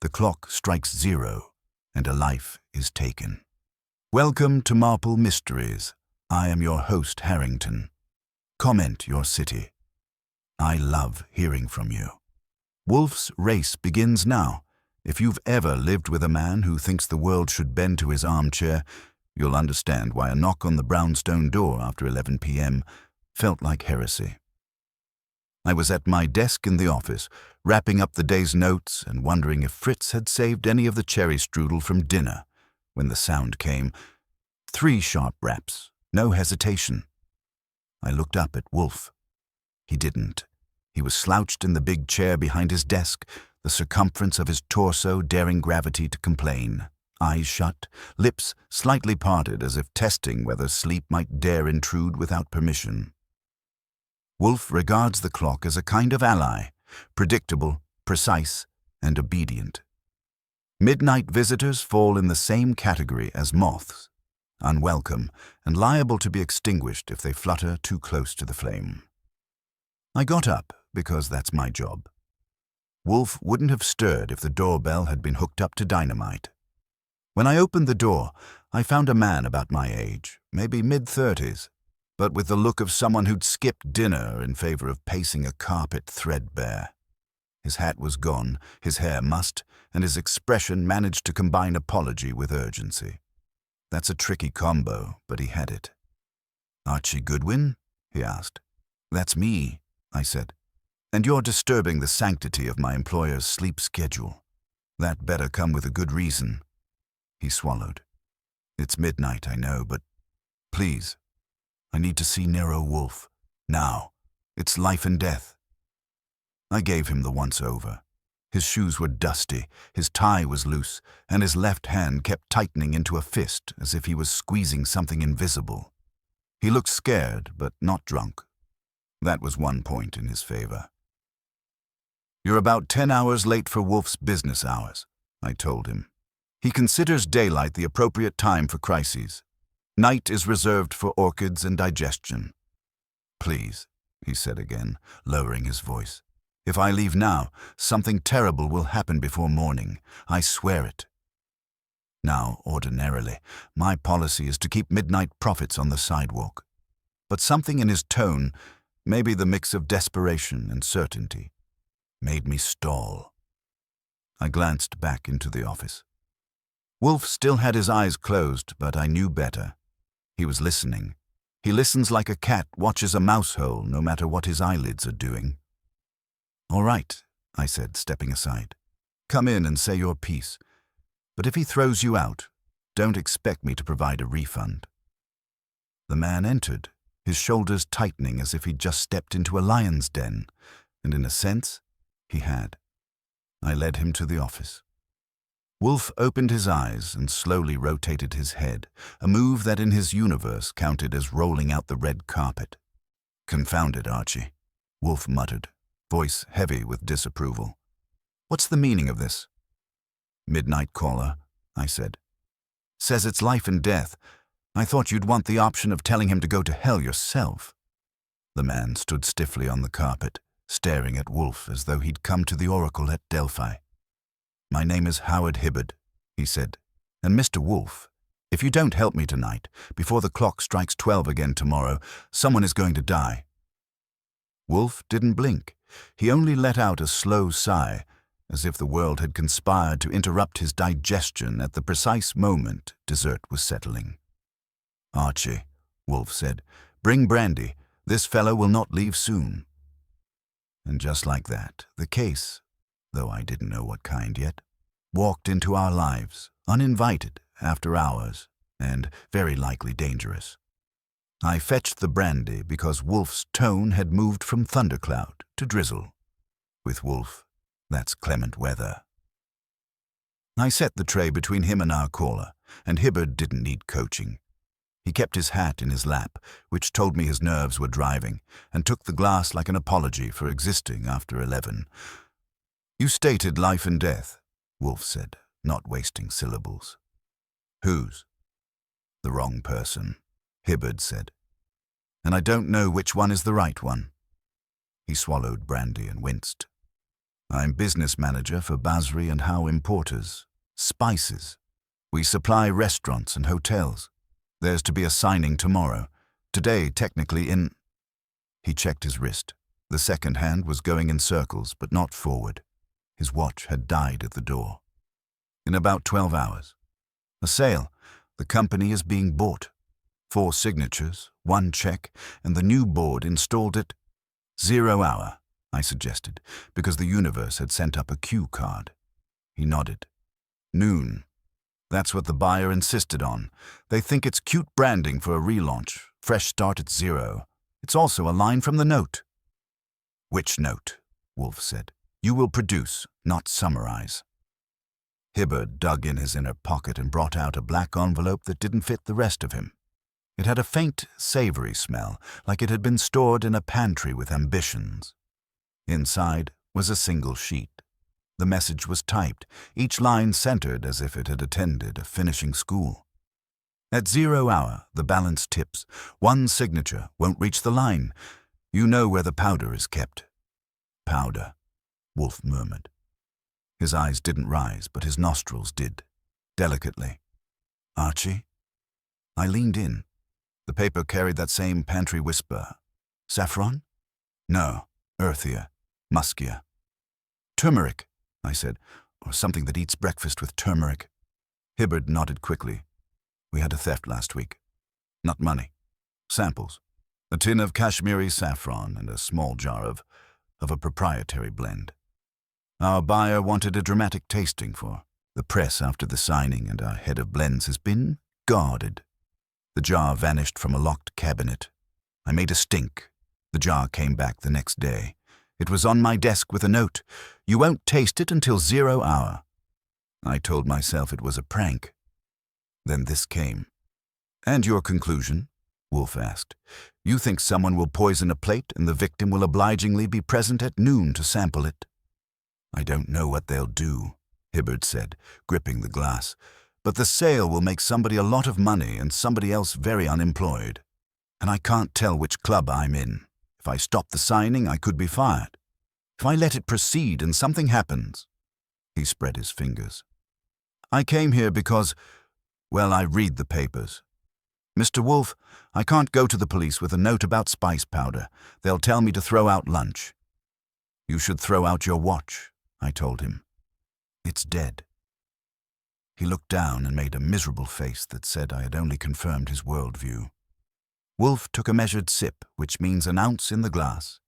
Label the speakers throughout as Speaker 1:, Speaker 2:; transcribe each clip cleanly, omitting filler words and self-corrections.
Speaker 1: the clock strikes 0, and a life is taken. Welcome to Marple Mysteries. I am your host, Harrington. Comment your city. I love hearing from you. Wolfe's race begins now. If you've ever lived with a man who thinks the world should bend to his armchair, you'll understand why a knock on the brownstone door after 11 p.m. felt like heresy. I was at my desk in the office, wrapping up the day's notes and wondering if Fritz had saved any of the cherry strudel from dinner, when the sound came. 3 sharp raps, no hesitation. I looked up at Wolfe. He didn't. He was slouched in the big chair behind his desk, the circumference of his torso daring gravity to complain. Eyes shut, lips slightly parted as if testing whether sleep might dare intrude without permission. Wolfe regards the clock as a kind of ally, predictable, precise, and obedient. Midnight visitors fall in the same category as moths, unwelcome and liable to be extinguished if they flutter too close to the flame. I got up because that's my job. Wolfe wouldn't have stirred if the doorbell had been hooked up to dynamite. When I opened the door, I found a man about my age, maybe mid-30s, but with the look of someone who'd skipped dinner in favor of pacing a carpet threadbare. His hat was gone, his hair mussed, and his expression managed to combine apology with urgency. That's a tricky combo, but he had it. "Archie Goodwin?" he asked. "That's me," I said. "And you're disturbing the sanctity of my employer's sleep schedule. That better come with a good reason." He swallowed. "It's midnight, I know, but please, I need to see Nero Wolfe. Now. It's life and death." I gave him the once-over. His shoes were dusty, his tie was loose, and his left hand kept tightening into a fist as if he was squeezing something invisible. He looked scared, but not drunk. That was one point in his favor. "You're about 10 hours late for Wolfe's business hours," I told him. "He considers daylight the appropriate time for crises. Night is reserved for orchids and digestion." "Please," he said again, lowering his voice. "If I leave now, something terrible will happen before morning. I swear it." Now, ordinarily, my policy is to keep midnight profits on the sidewalk. But something in his tone, maybe the mix of desperation and certainty, made me stall. I glanced back into the office. Wolfe still had his eyes closed, but I knew better. He was listening. He listens like a cat watches a mouse hole, no matter what his eyelids are doing. "All right," I said, stepping aside. "Come in and say your piece. But if he throws you out, don't expect me to provide a refund." The man entered, his shoulders tightening as if he'd just stepped into a lion's den, and in a sense, he had. I led him to the office. Wolfe opened his eyes and slowly rotated his head, a move that in his universe counted as rolling out the red carpet. "Confound it, Archie," Wolfe muttered, voice heavy with disapproval. "What's the meaning of this?" "Midnight caller," I said. "Says it's life and death. I thought you'd want the option of telling him to go to hell yourself." The man stood stiffly on the carpet, staring at Wolfe as though he'd come to the oracle at Delphi. "My name is Howard Hibbard," he said, "and Mr. Wolfe, if you don't help me tonight, before the clock strikes 12 again tomorrow, someone is going to die." Wolfe didn't blink. He only let out a slow sigh, as if the world had conspired to interrupt his digestion at the precise moment dessert was settling. "Archie," Wolfe said, "bring brandy. This fellow will not leave soon." And just like that, the case, though I didn't know what kind yet, walked into our lives, uninvited, after hours, and very likely dangerous. I fetched the brandy because Wolfe's tone had moved from thundercloud to drizzle. With Wolfe, that's clement weather. I set the tray between him and our caller, and Hibbard didn't need coaching. He kept his hat in his lap, which told me his nerves were driving, and took the glass like an apology for existing after 11. "You stated life and death," Wolfe said, not wasting syllables. "Whose?" "The wrong person," Hibbard said. "And I don't know which one is the right one." He swallowed brandy and winced. I'm business manager for Basri and Howe Importers. Spices. We supply restaurants and hotels. There's to be a signing tomorrow. Today, technically in... He checked his wrist. The second hand was going in circles, but not forward. His watch had died at the door. In about 12 hours. A sale. The company is being bought. 4 signatures, 1 check, and the new board installed at 0 hour, I suggested, because the universe had sent up a cue card. He nodded. Noon. That's what the buyer insisted on. They think it's cute branding for a relaunch. Fresh start at 0. It's also a line from the note. Which note? Wolfe said. You will produce, not summarize. Hibbard dug in his inner pocket and brought out a black envelope that didn't fit the rest of him. It had a faint, savory smell, like it had been stored in a pantry with ambitions. Inside was a single sheet. The message was typed, each line centered as if it had attended a finishing school. At 0 hour, the balance tips. 1 signature won't reach the line. You know where the powder is kept. Powder, Wolfe murmured. His eyes didn't rise, but his nostrils did, delicately. Archie? I leaned in. The paper carried that same pantry whisper. Saffron? No, earthier, muskier. Turmeric, I said, or something that eats breakfast with turmeric. Hibbard nodded quickly. We had a theft last week. Not money. Samples. A tin of Kashmiri saffron and a small jar of a proprietary blend. Our buyer wanted a dramatic tasting for the press after the signing, and our head of blends has been guarded. The jar vanished from a locked cabinet. I made a stink. The jar came back the next day. It was on my desk with a note. You won't taste it until 0 hour. I told myself it was a prank. Then this came. And your conclusion? Wolfe asked. You think someone will poison a plate and the victim will obligingly be present at noon to sample it? I don't know what they'll do, Hibbard said, gripping the glass. But the sale will make somebody a lot of money and somebody else very unemployed. And I can't tell which club I'm in. If I stop the signing, I could be fired. If I let it proceed and something happens... He spread his fingers. I came here because, well, I read the papers. Mr. Wolfe, I can't go to the police with a note about spice powder. They'll tell me to throw out lunch. You should throw out your watch, I told him. It's dead. He looked down and made a miserable face that said I had only confirmed his worldview. Wolfe took a measured sip, which means an ounce in the glass,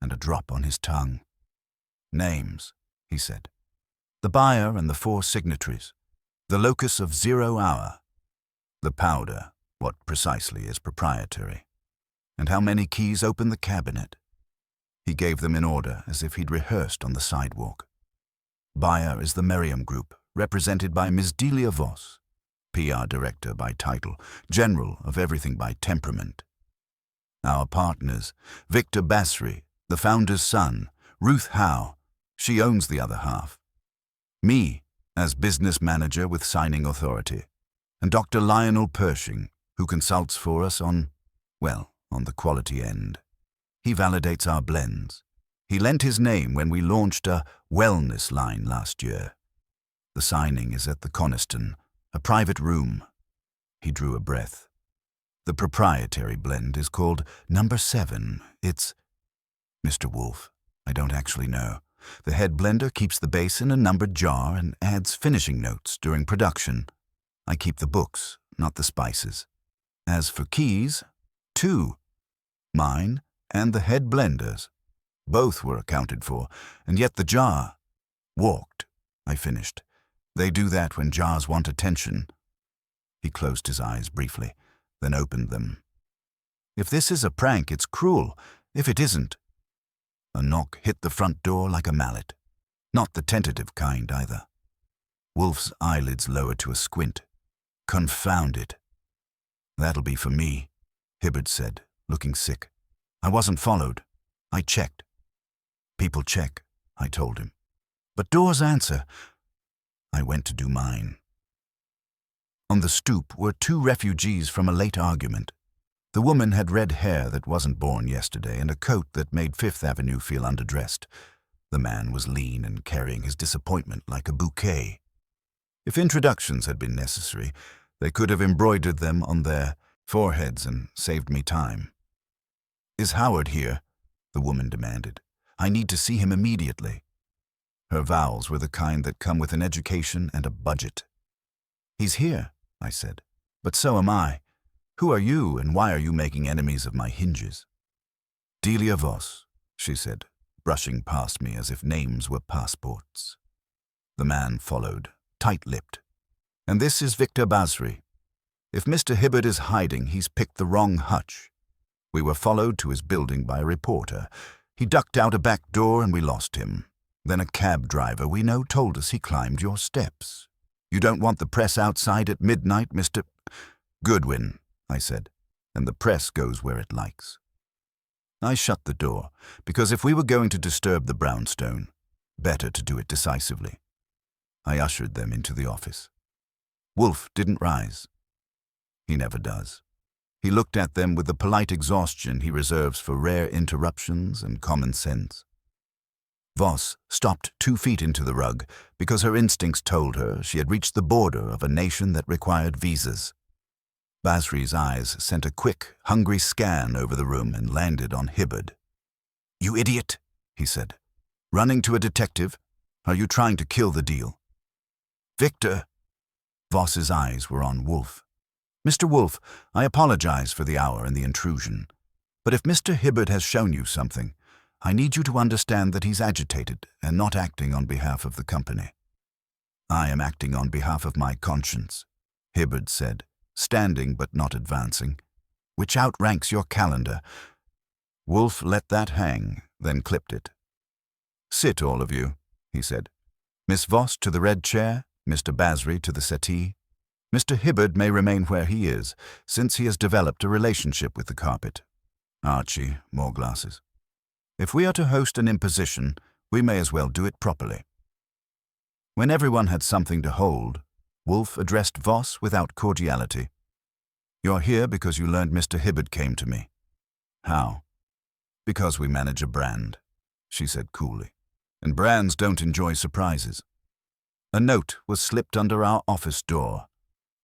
Speaker 1: and a drop on his tongue. Names, he said. The buyer and the 4 signatories. The locus of 0 hour. The powder, what precisely is proprietary. And how many keys open the cabinet. He gave them in order, as if he'd rehearsed on the sidewalk. Buyer is the Merriam Group, represented by Ms. Delia Voss, PR Director by title, General of everything by temperament. Our partners, Victor Basri, the founder's son, Ruth Howe, she owns the other half. Me, as business manager with signing authority, and Dr. Lionel Pershing, who consults for us on the quality end. He validates our blends. He lent his name when we launched a wellness line last year. The signing is at the Coniston, a private room. He drew a breath. The proprietary blend is called Number 7. It's... Mr. Wolfe, I don't actually know. The head blender keeps the base in a numbered jar and adds finishing notes during production. I keep the books, not the spices. As for keys, 2. Mine and the head blender's. Both were accounted for, and yet the jar walked, I finished. They do that when jars want attention. He closed his eyes briefly, then opened them. If this is a prank, it's cruel. If it isn't... A knock hit the front door like a mallet. Not the tentative kind, either. Wolfe's eyelids lowered to a squint. Confound it. That'll be for me, Hibbard said, looking sick. I wasn't followed. I checked. People check, I told him. But doors answer. I went to do mine. On the stoop were 2 refugees from a late argument. The woman had red hair that wasn't born yesterday and a coat that made Fifth Avenue feel underdressed. The man was lean and carrying his disappointment like a bouquet. If introductions had been necessary, they could have embroidered them on their foreheads and saved me time. "Is Howard here?" the woman demanded. "I need to see him immediately." Her vowels were the kind that come with an education and a budget. "He's here," I said. "But so am I. Who are you, and why are you making enemies of my hinges?" "Delia Voss," she said, brushing past me as if names were passports. The man followed, tight-lipped. "And this is Victor Basri. If Mr. Hibbard is hiding, he's picked the wrong hutch. We were followed to his building by a reporter. He ducked out a back door and we lost him. Then a cab driver we know told us he climbed your steps. You don't want the press outside at midnight, Mr. Goodwin," I said, "and the press goes where it likes." I shut the door, because if we were going to disturb the brownstone, better to do it decisively. I ushered them into the office. Wolfe didn't rise. He never does. He looked at them with the polite exhaustion he reserves for rare interruptions and common sense. Voss stopped 2 feet into the rug because her instincts told her she had reached the border of a nation that required visas. Basri's eyes sent a quick, hungry scan over the room and landed on Hibbard. "You idiot," he said. "Running to a detective? Are you trying to kill the deal?" "Victor." Voss's eyes were on Wolfe. "Mr. Wolfe, I apologize for the hour and the intrusion. But if Mr. Hibbard has shown you something, I need you to understand that he's agitated and not acting on behalf of the company." "I am acting on behalf of my conscience," Hibbard said, standing but not advancing, "which outranks your calendar." Wolfe let that hang, then clipped it. "Sit, all of you," he said. "Miss Voss to the red chair, Mr. Basri to the settee. Mr. Hibbard may remain where he is, since he has developed a relationship with the carpet. Archie, more glasses. If we are to host an imposition, we may as well do it properly." When everyone had something to hold, Wolfe addressed Voss without cordiality. "You're here because you learned Mr. Hibbard came to me." "How?" "Because we manage a brand," she said coolly, "and brands don't enjoy surprises. A note was slipped under our office door,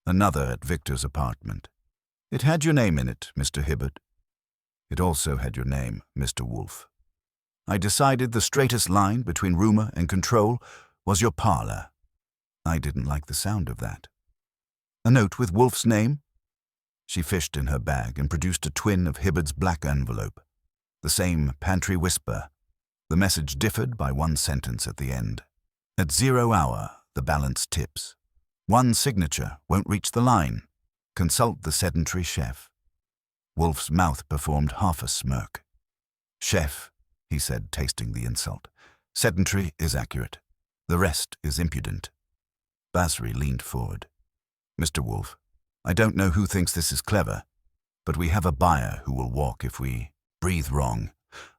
Speaker 1: another at Victor's apartment. It had your name in it, Mr. Hibbard. It also had your name, Mr. Wolfe. I decided the straightest line between rumor and control was your parlor. I didn't like the sound of that." "A note with Wolfe's name?" She fished in her bag and produced a twin of Hibbard's black envelope. The same pantry whisper. The message differed by 1 sentence at the end. "At 0 hour, the balance tips. 1 signature won't reach the line. Consult the sedentary chef." Wolfe's mouth performed half a smirk. "Chef," he said, tasting the insult. "Sedentary is accurate. The rest is impudent." Basri leaned forward. "Mr. Wolfe, I don't know who thinks this is clever, but we have a buyer who will walk if we breathe wrong.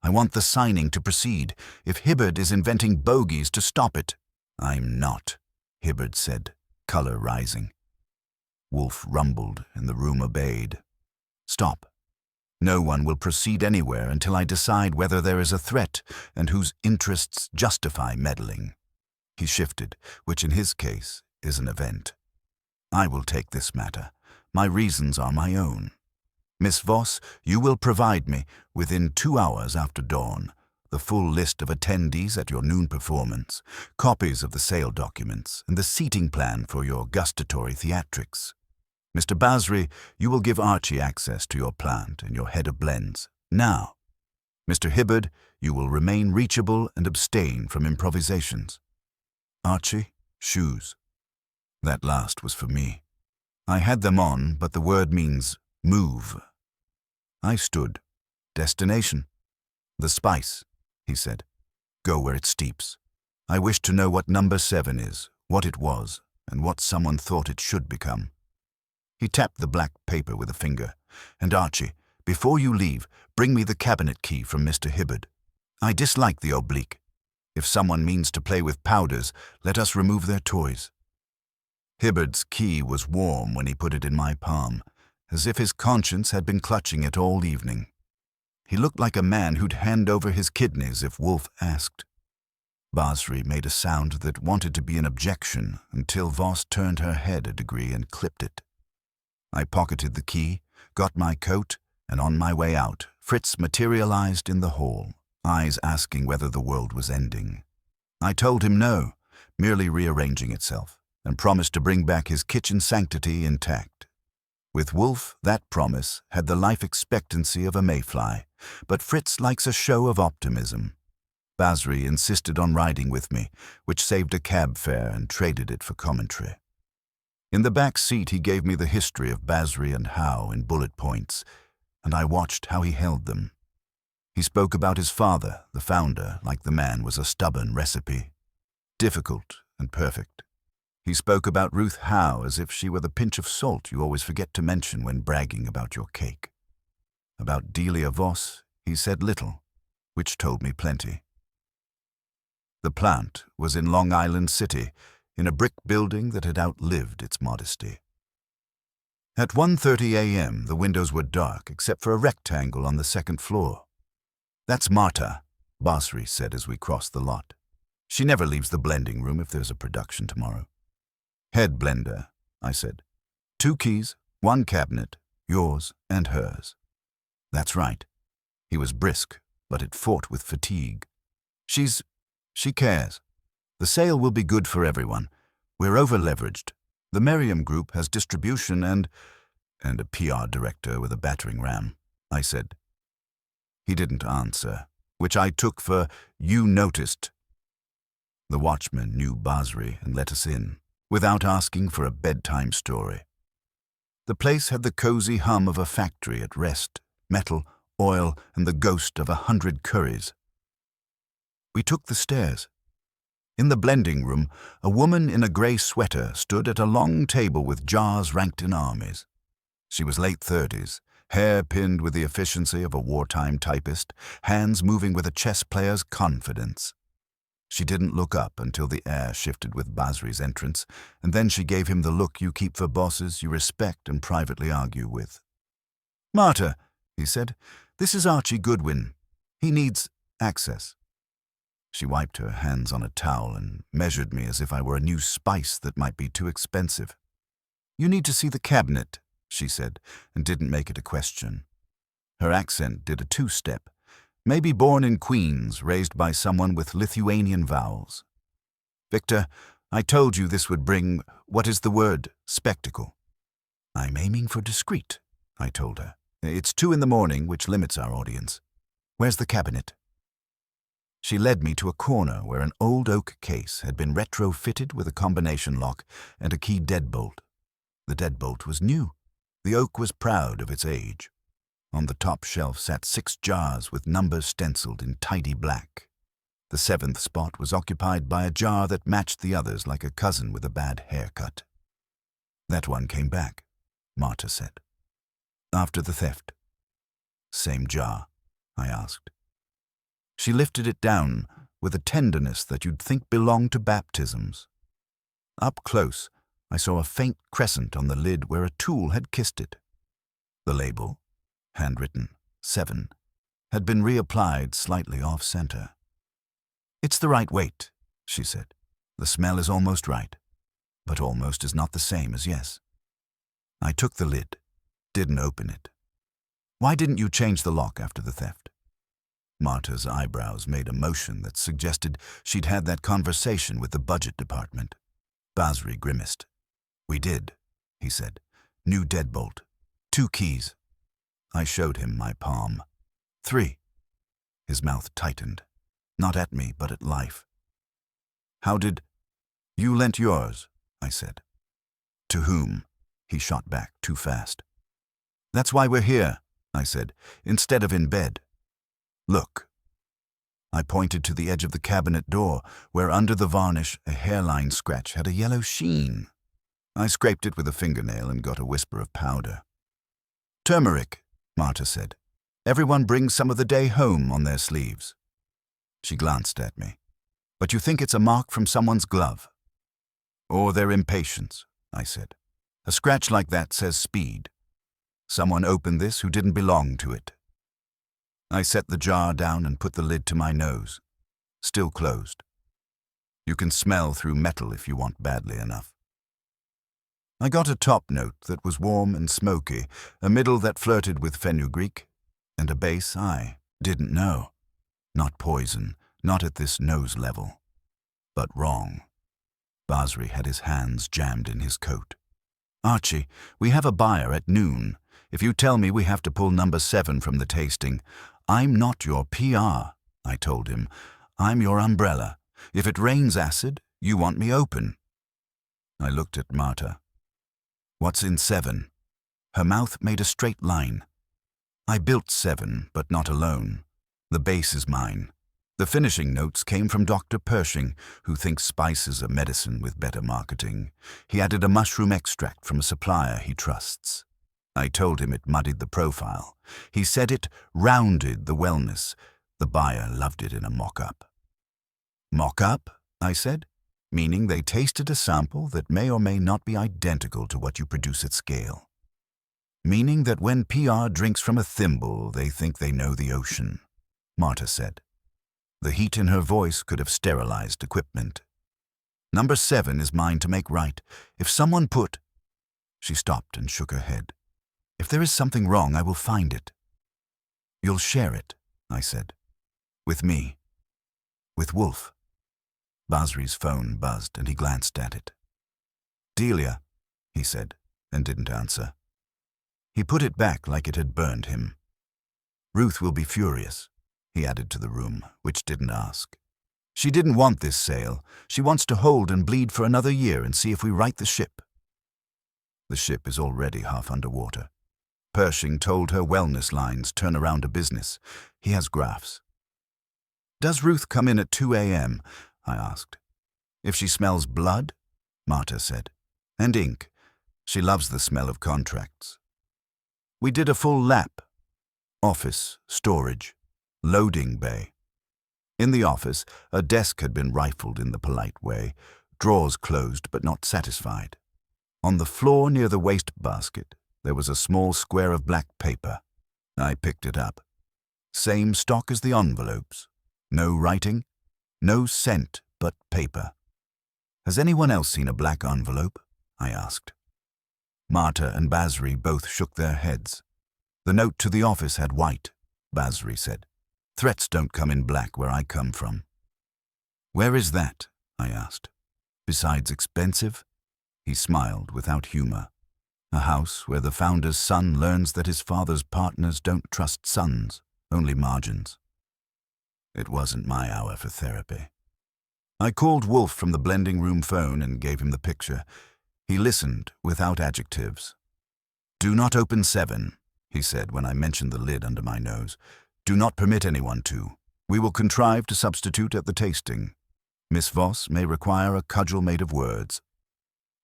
Speaker 1: I want the signing to proceed. If Hibbard is inventing bogies to stop it—" "I'm not," Hibbard said, color rising. Wolfe rumbled, and the room obeyed. "Stop. No one will proceed anywhere until I decide whether there is a threat and whose interests justify meddling." He shifted, which in his case is an event. "I will take this matter. My reasons are my own. Miss Voss, you will provide me, within 2 hours after dawn, the full list of attendees at your noon performance, copies of the sale documents, and the seating plan for your gustatory theatrics. Mr. Basri, you will give Archie access to your plant and your head of blends. Now, Mr. Hibbard, you will remain reachable and abstain from improvisations. Archie, shoes." That last was for me. I had them on, but the word means move. I stood. "Destination?" "The spice," he said. "Go where it steeps. I wish to know what number 7 is, what it was, and what someone thought it should become." He tapped the black paper with a finger. "And Archie, before you leave, bring me the cabinet key from Mr. Hibbard. I dislike the oblique. If someone means to play with powders, let us remove their toys." Hibbard's key was warm when he put it in my palm, as if his conscience had been clutching it all evening. He looked like a man who'd hand over his kidneys if Wolfe asked. Basri made a sound that wanted to be an objection until Voss turned her head a degree and clipped it. I pocketed the key, got my coat, and on my way out, Fritz materialized in the hall, eyes asking whether the world was ending. I told him no, merely rearranging itself, and promised to bring back his kitchen sanctity intact. With Wolfe, that promise had the life expectancy of a mayfly, but Fritz likes a show of optimism. Basri insisted on riding with me, which saved a cab fare and traded it for commentary. In the back seat he gave me the history of Basri and Howe in bullet points, and I watched how he held them. He spoke about his father, the founder, like the man was a stubborn recipe. Difficult and perfect. He spoke about Ruth Howe as if she were the pinch of salt you always forget to mention when bragging about your cake. About Delia Voss, he said little, which told me plenty. The plant was in Long Island City, in a brick building that had outlived its modesty. At 1:30 a.m., the windows were dark except for a rectangle on the second floor. "That's Marta," Basri said as we crossed the lot. "She never leaves the blending room if there's a production tomorrow." "Head blender," I said. "2 keys, 1 cabinet, yours and hers." "That's right." He was brisk, but it fought with fatigue. She cares. The sale will be good for everyone. We're over-leveraged. The Merriam Group has distribution and a PR director with a battering ram," I said. He didn't answer, which I took for, "You noticed." The watchman knew Basri and let us in, without asking for a bedtime story. The place had the cozy hum of a factory at rest, metal, oil, and the ghost of 100 curries. We took the stairs. In the blending room, a woman in a grey sweater stood at a long table with jars ranked in armies. She was late 30s, hair pinned with the efficiency of a wartime typist, hands moving with a chess player's confidence. She didn't look up until the air shifted with Basri's entrance, and then she gave him the look you keep for bosses you respect and privately argue with. "Marta," he said, "this is Archie Goodwin. He needs access." She wiped her hands on a towel and measured me as if I were a new spice that might be too expensive. "You need to see the cabinet," she said, and didn't make it a question. Her accent did a 2-step, maybe born in Queens, raised by someone with Lithuanian vowels. "Victor, I told you this would bring, what is the word, spectacle." "I'm aiming for discreet," I told her. "It's 2 in the morning, which limits our audience. Where's the cabinet?" She led me to a corner where an old oak case had been retrofitted with a combination lock and a key deadbolt. The deadbolt was new. The oak was proud of its age. On the top shelf sat 6 jars with numbers stenciled in tidy black. The 7th spot was occupied by a jar that matched the others like a cousin with a bad haircut. "That one came back," Marta said. "After the theft." "Same jar?" I asked. She lifted it down with a tenderness that you'd think belonged to baptisms. Up close, I saw a faint crescent on the lid where a tool had kissed it. The label, handwritten 7, had been reapplied slightly off-center. "It's the right weight," she said. "The smell is almost right, but almost is not the same as yes." I took the lid, didn't open it. "Why didn't you change the lock after the theft?" Marta's eyebrows made a motion that suggested she'd had that conversation with the budget department. Basri grimaced. "We did," he said. "New deadbolt. 2 keys." I showed him my palm. 3. His mouth tightened, not at me, but at life. "How did—" "You lent yours," I said. "To whom?" He shot back too fast. "That's why we're here," I said, "instead of in bed. Look." I pointed to the edge of the cabinet door, where under the varnish a hairline scratch had a yellow sheen. I scraped it with a fingernail and got a whisper of powder. "Turmeric," Marta said. "Everyone brings some of the day home on their sleeves." She glanced at me. "But you think it's a mark from someone's glove?" "Or their impatience," I said. "A scratch like that says speed. Someone opened this who didn't belong to it." I set the jar down and put the lid to my nose. Still closed. You can smell through metal if you want badly enough. I got a top note that was warm and smoky, a middle that flirted with fenugreek, and a base I didn't know. Not poison, not at this nose level. But wrong. Basri had his hands jammed in his coat. Archie, we have a buyer at noon. If you tell me we have to pull number 7 from the tasting, I'm not your PR, I told him. I'm your umbrella. If it rains acid, you want me open. I looked at Marta. What's in 7? Her mouth made a straight line. I built 7, but not alone. The base is mine. The finishing notes came from Dr. Pershing, who thinks spices are medicine with better marketing. He added a mushroom extract from a supplier he trusts. I told him it muddied the profile. He said it rounded the wellness. The buyer loved it in a mock-up. Mock-up? I said, meaning they tasted a sample that may or may not be identical to what you produce at scale. Meaning that when PR drinks from a thimble, they think they know the ocean, Marta said. The heat in her voice could have sterilized equipment. Number 7 is mine to make right. If someone put... She stopped and shook her head. If there is something wrong, I will find it. You'll share it, I said. With me. With Wolfe. Basri's phone buzzed and he glanced at it. Delia, he said, and didn't answer. He put it back like it had burned him. Ruth will be furious, he added to the room, which didn't ask. She didn't want this sale. She wants to hold and bleed for another year and see if we right the ship. The ship is already half underwater. Pershing told her wellness lines turn around a business. He has graphs. Does Ruth come in at 2 a.m.? I asked. If she smells blood, Marta said, and ink. She loves the smell of contracts. We did a full lap. Office, storage, loading bay. In the office, a desk had been rifled in the polite way, drawers closed but not satisfied. On the floor near the wastebasket, there was a small square of black paper. I picked it up. Same stock as the envelopes. No writing, no scent but paper. Has anyone else seen a black envelope? I asked. Marta and Basri both shook their heads. The note to the office had white, Basri said. Threats don't come in black where I come from. Where is that? I asked. Besides expensive? He smiled without humor. A house where the founder's son learns that his father's partners don't trust sons, only margins. It wasn't my hour for therapy. I called Wolfe from the blending room phone and gave him the picture. He listened without adjectives. Do not open 7, he said when I mentioned the lid under my nose. Do not permit anyone to. We will contrive to substitute at the tasting. Miss Voss may require a cudgel made of words.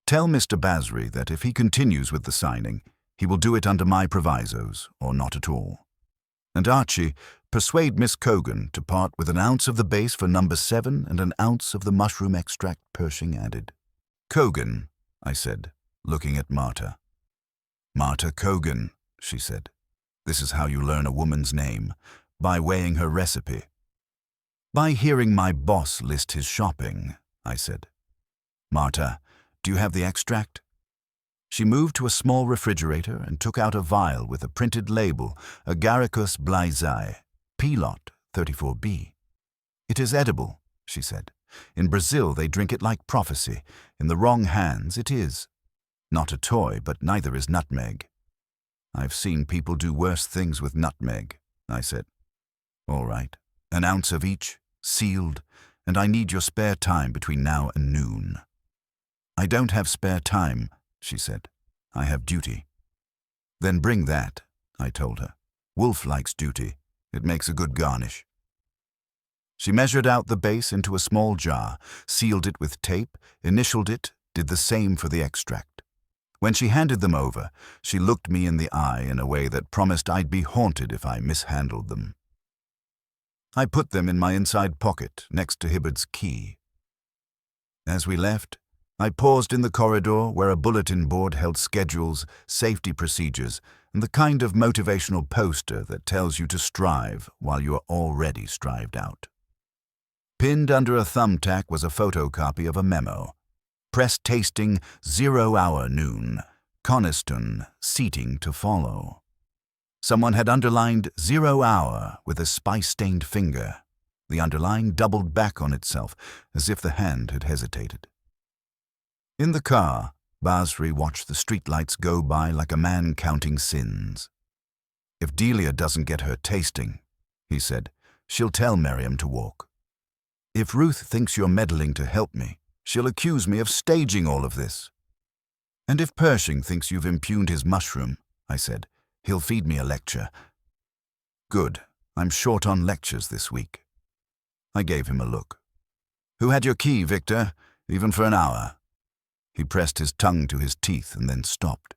Speaker 1: Tell Mr. Basri that if he continues with the signing, he will do it under my provisos, or not at all. And Archie, persuade Miss Cogan to part with an ounce of the base for number 7 and an ounce of the mushroom extract Pershing added. Cogan, I said, looking at Marta. Marta Cogan, she said. This is how you learn a woman's name, by weighing her recipe. By hearing my boss list his shopping, I said. Marta, do you have the extract? She moved to a small refrigerator and took out a vial with a printed label, Agaricus blazei, P-lot 34B. It is edible, she said. In Brazil they drink it like prophecy. In the wrong hands it is. Not a toy, but neither is nutmeg. I've seen people do worse things with nutmeg, I said. All right, an ounce of each, sealed, and I need your spare time between now and noon. I don't have spare time, she said. I have duty. Then bring that, I told her. Wolfe likes duty. It makes a good garnish. She measured out the base into a small jar, sealed it with tape, initialed it, did the same for the extract. When she handed them over, she looked me in the eye in a way that promised I'd be haunted if I mishandled them. I put them in my inside pocket next to Hibbard's key. As we left, I paused in the corridor where a bulletin board held schedules, safety procedures, and the kind of motivational poster that tells you to strive while you are already strived out. Pinned under a thumbtack was a photocopy of a memo. Press tasting 0 hour noon. Coniston seating to follow. Someone had underlined 0 hour with a spice-stained finger. The underline doubled back on itself, as if the hand had hesitated. In the car, Basri watched the streetlights go by like a man counting sins. "If Delia doesn't get her tasting," he said, "she'll tell Miriam to walk. If Ruth thinks you're meddling to help me, she'll accuse me of staging all of this. And if Pershing thinks you've impugned his mushroom," I said, "he'll feed me a lecture." "Good. I'm short on lectures this week." I gave him a look. "Who had your key, Victor, even for an hour?" He pressed his tongue to his teeth and then stopped.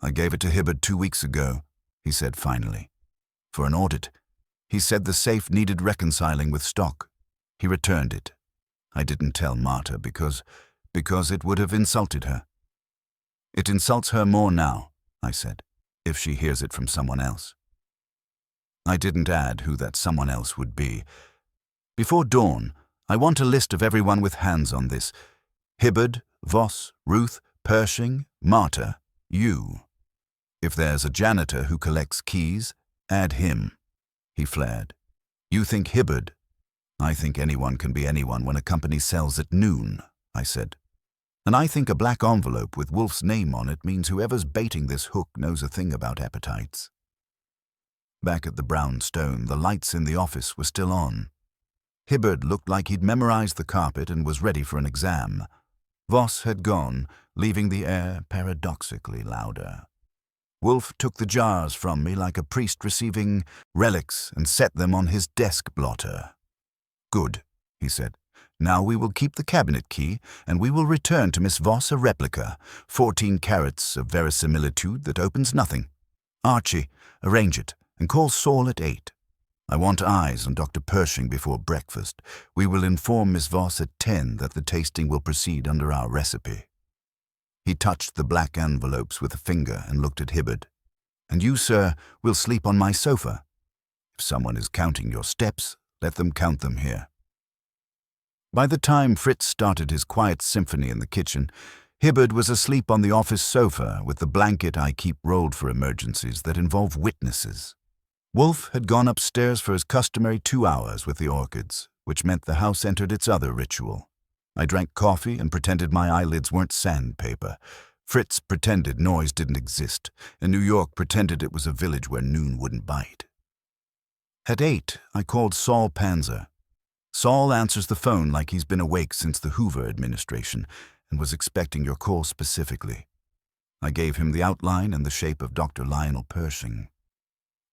Speaker 1: "I gave it to Hibbard 2 weeks ago," he said finally. "For an audit. He said the safe needed reconciling with stock. He returned it. I didn't tell Marta because it would have insulted her." "It insults her more now," I said, "if she hears it from someone else." I didn't add who that someone else would be. "Before dawn, I want a list of everyone with hands on this. Hibbard, Voss, Ruth, Pershing, Marta, you. If there's a janitor who collects keys, add him." He flared. "You think Hibbard?" "I think anyone can be anyone when a company sells at noon," I said. "And I think a black envelope with Wolfe's name on it means whoever's baiting this hook knows a thing about appetites." Back at the brownstone, the lights in the office were still on. Hibbard looked like he'd memorized the carpet and was ready for an exam. Voss had gone, leaving the air paradoxically louder. Wolfe took the jars from me like a priest receiving relics and set them on his desk blotter. "Good," he said. "Now we will keep the cabinet key, and we will return to Miss Voss a replica, 14 carats of verisimilitude that opens nothing. Archie, arrange it, and call Saul at 8. I want eyes on Dr. Pershing before breakfast. We will inform Miss Voss at 10 that the tasting will proceed under our recipe." He touched the black envelopes with a finger and looked at Hibbard. "And you, sir, will sleep on my sofa. If someone is counting your steps, let them count them here." By the time Fritz started his quiet symphony in the kitchen, Hibbard was asleep on the office sofa with the blanket I keep rolled for emergencies that involve witnesses. Wolfe had gone upstairs for his customary 2 hours with the orchids, which meant the house entered its other ritual. I drank coffee and pretended my eyelids weren't sandpaper. Fritz pretended noise didn't exist, and New York pretended it was a village where noon wouldn't bite. At 8, I called Saul Panzer. Saul answers the phone like he's been awake since the Hoover administration and was expecting your call specifically. I gave him the outline and the shape of Dr. Lionel Pershing.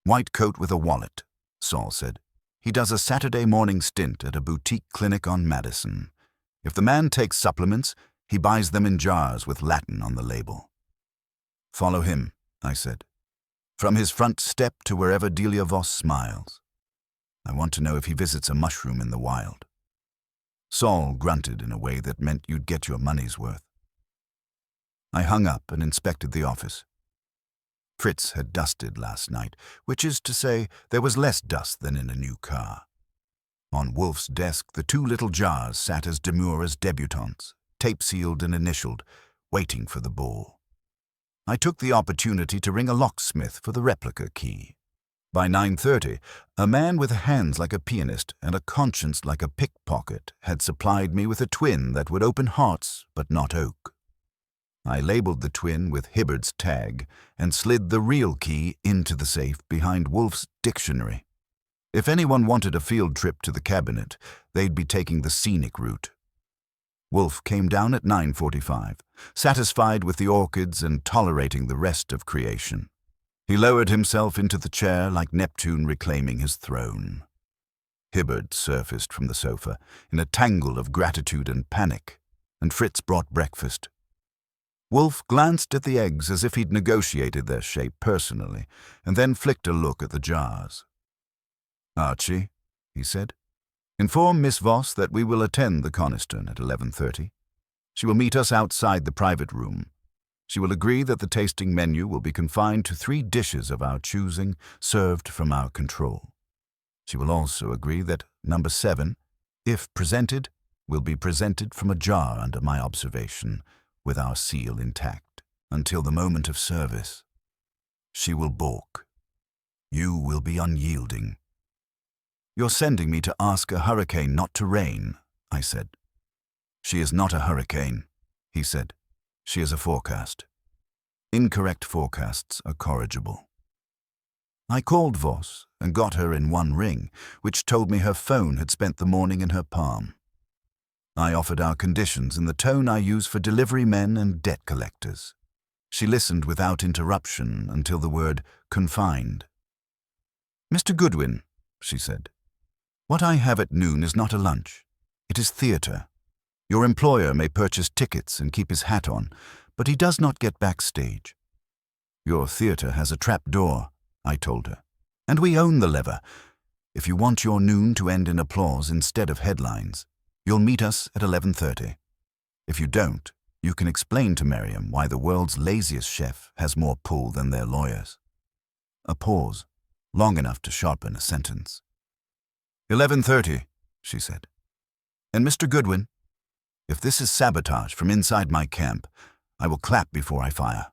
Speaker 1: "White coat with a wallet," Saul said. "He does a Saturday morning stint at a boutique clinic on Madison. If the man takes supplements, he buys them in jars with Latin on the label." "Follow him," I said. "From his front step to wherever Delia Voss smiles. I want to know if he visits a mushroom in the wild." Saul grunted in a way that meant you'd get your money's worth. I hung up and inspected the office. Fritz had dusted last night, which is to say there was less dust than in a new car. On Wolfe's desk, the 2 little jars sat as demure as debutantes, tape-sealed and initialed, waiting for the ball. I took the opportunity to ring a locksmith for the replica key. By 9:30, a man with hands like a pianist and a conscience like a pickpocket had supplied me with a twin that would open hearts but not oak. I labeled the twin with Hibbard's tag and slid the real key into the safe behind Wolfe's dictionary. If anyone wanted a field trip to the cabinet, they'd be taking the scenic route. Wolfe came down at 9:45, satisfied with the orchids and tolerating the rest of creation. He lowered himself into the chair like Neptune reclaiming his throne. Hibbard surfaced from the sofa in a tangle of gratitude and panic, and Fritz brought breakfast. Wolfe glanced at the eggs as if he'd negotiated their shape personally, and then flicked a look at the jars. "Archie," he said, "inform Miss Voss that we will attend the Coniston at 11:30. She will meet us outside the private room. She will agree that the tasting menu will be confined to 3 dishes of our choosing, served from our control. She will also agree that number 7, If presented, will be presented from a jar under my observation, with our seal intact, until the moment of service. She will balk. You will be unyielding. You're sending me to ask a hurricane not to rain, I said. She is not a hurricane, he said. She is a forecast. Incorrect forecasts are corrigible. I called Voss and got her in one ring, which told me her phone had spent the morning in her palm. I offered our conditions in the tone I use for delivery men and debt collectors. She listened without interruption until the word confined. Mr. Goodwin, she said, what I have at noon is not a lunch. It is theatre. Your employer may purchase tickets and keep his hat on, but he does not get backstage. Your theatre has a trap door, I told her, and we own the lever. If you want your noon to end in applause instead of headlines, you'll meet us at 11:30. If you don't, you can explain to Miriam why the world's laziest chef has more pull than their lawyers. A pause, long enough to sharpen a sentence. 11:30, she said. And Mr. Goodwin, if this is sabotage from inside my camp, I will clap before I fire.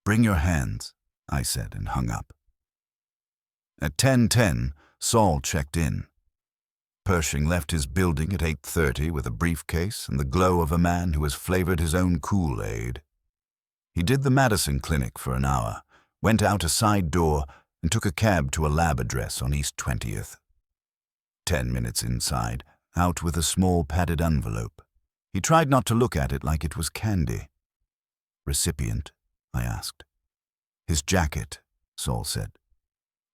Speaker 1: Bring your hands, I said, and hung up. At 10:10, Saul checked in. Pershing left his building at 8:30 with a briefcase and the glow of a man who has flavored his own Kool-Aid. He did the Madison Clinic for an hour, went out a side door, and took a cab to a lab address on East 20th. 10 minutes inside, out with a small padded envelope. He tried not to look at it like it was candy. Recipient? I asked. His jacket, Saul said.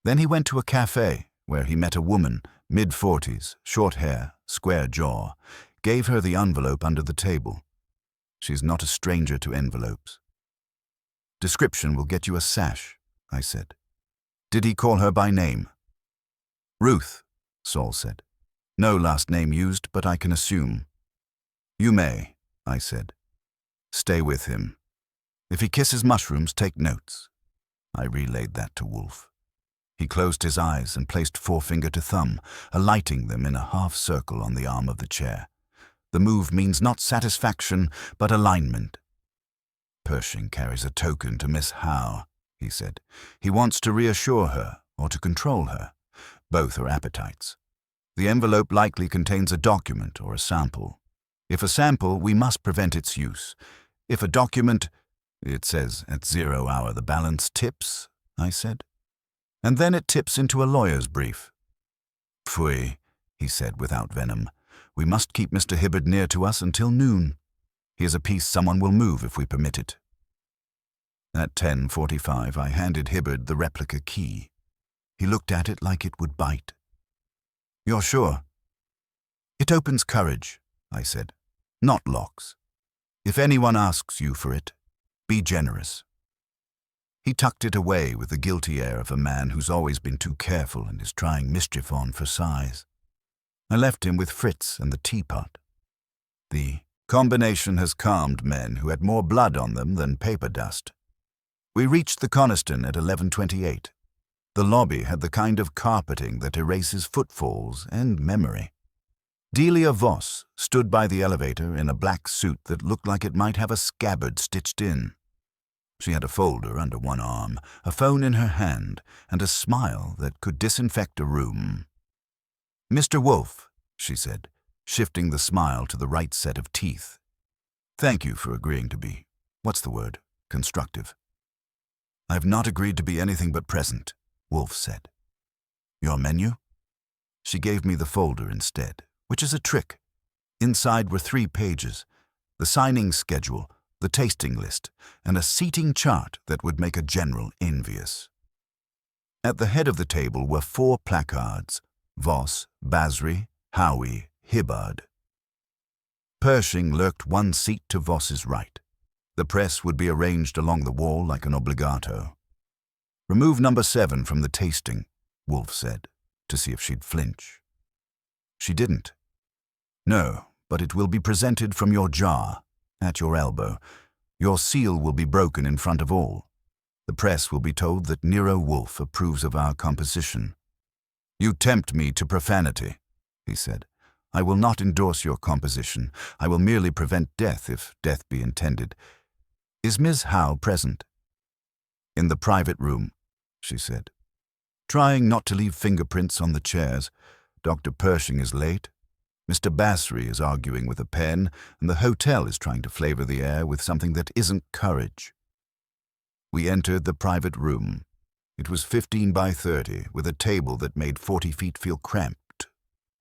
Speaker 1: Then he went to a cafe where he met a woman, mid-40s, short hair, square jaw, gave her the envelope under the table. She's not a stranger to envelopes. Description will get you a sash, I said. Did he call her by name? Ruth, Saul said. No last name used, but I can assume. You may, I said. Stay with him. If he kisses mushrooms, take notes. I relayed that to Wolfe. He closed his eyes and placed forefinger to thumb, alighting them in a half circle on the arm of the chair. The move means not satisfaction, but alignment. Pershing carries a token to Miss Howe, he said. He wants to reassure her or to control her. Both are appetites. The envelope likely contains a document or a sample. If a sample, we must prevent its use. If a document, it says at 0 hour the balance tips, I said. And then it tips into a lawyer's brief. Pfui, he said without venom. We must keep Mr. Hibbard near to us until noon. Here's a piece someone will move if we permit it. At 10:45, I handed Hibbard the replica key. He looked at it like it would bite. You're sure? It opens courage, I said, not locks. If anyone asks you for it, be generous. He tucked it away with the guilty air of a man who's always been too careful and is trying mischief on for size. I left him with Fritz and the teapot. The combination has calmed men who had more blood on them than paper dust. We reached the Coniston at 11:28. The lobby had the kind of carpeting that erases footfalls and memory. Delia Voss stood by the elevator in a black suit that looked like it might have a scabbard stitched in. She had a folder under one arm, a phone in her hand, and a smile that could disinfect a room. Mr. Wolfe, she said, shifting the smile to the right set of teeth. Thank you for agreeing to be, what's the word, constructive. I've not agreed to be anything but present, Wolfe said. Your menu? She gave me the folder instead, which is a trick. Inside were 3 pages, the signing schedule, the tasting list, and a seating chart that would make a general envious. At the head of the table were 4 placards, Voss, Basri, Howie, Hibbard. Pershing lurked 1 seat to Voss's right. The press would be arranged along the wall like an obligato. Remove number 7 from the tasting, Wolfe said, to see if she'd flinch. She didn't. No, but it will be presented from your jar, at your elbow. Your seal will be broken in front of all. The press will be told that Nero Wolfe approves of our composition. You tempt me to profanity, he said. I will not endorse your composition. I will merely prevent death, if death be intended. Is Miss Howe present?" "In the private room," she said, trying not to leave fingerprints on the chairs. "Dr. Pershing is late. Mr. Basri is arguing with a pen, and the hotel is trying to flavor the air with something that isn't courage." We entered the private room. It was 15 by 30, with a table that made 40 feet feel cramped.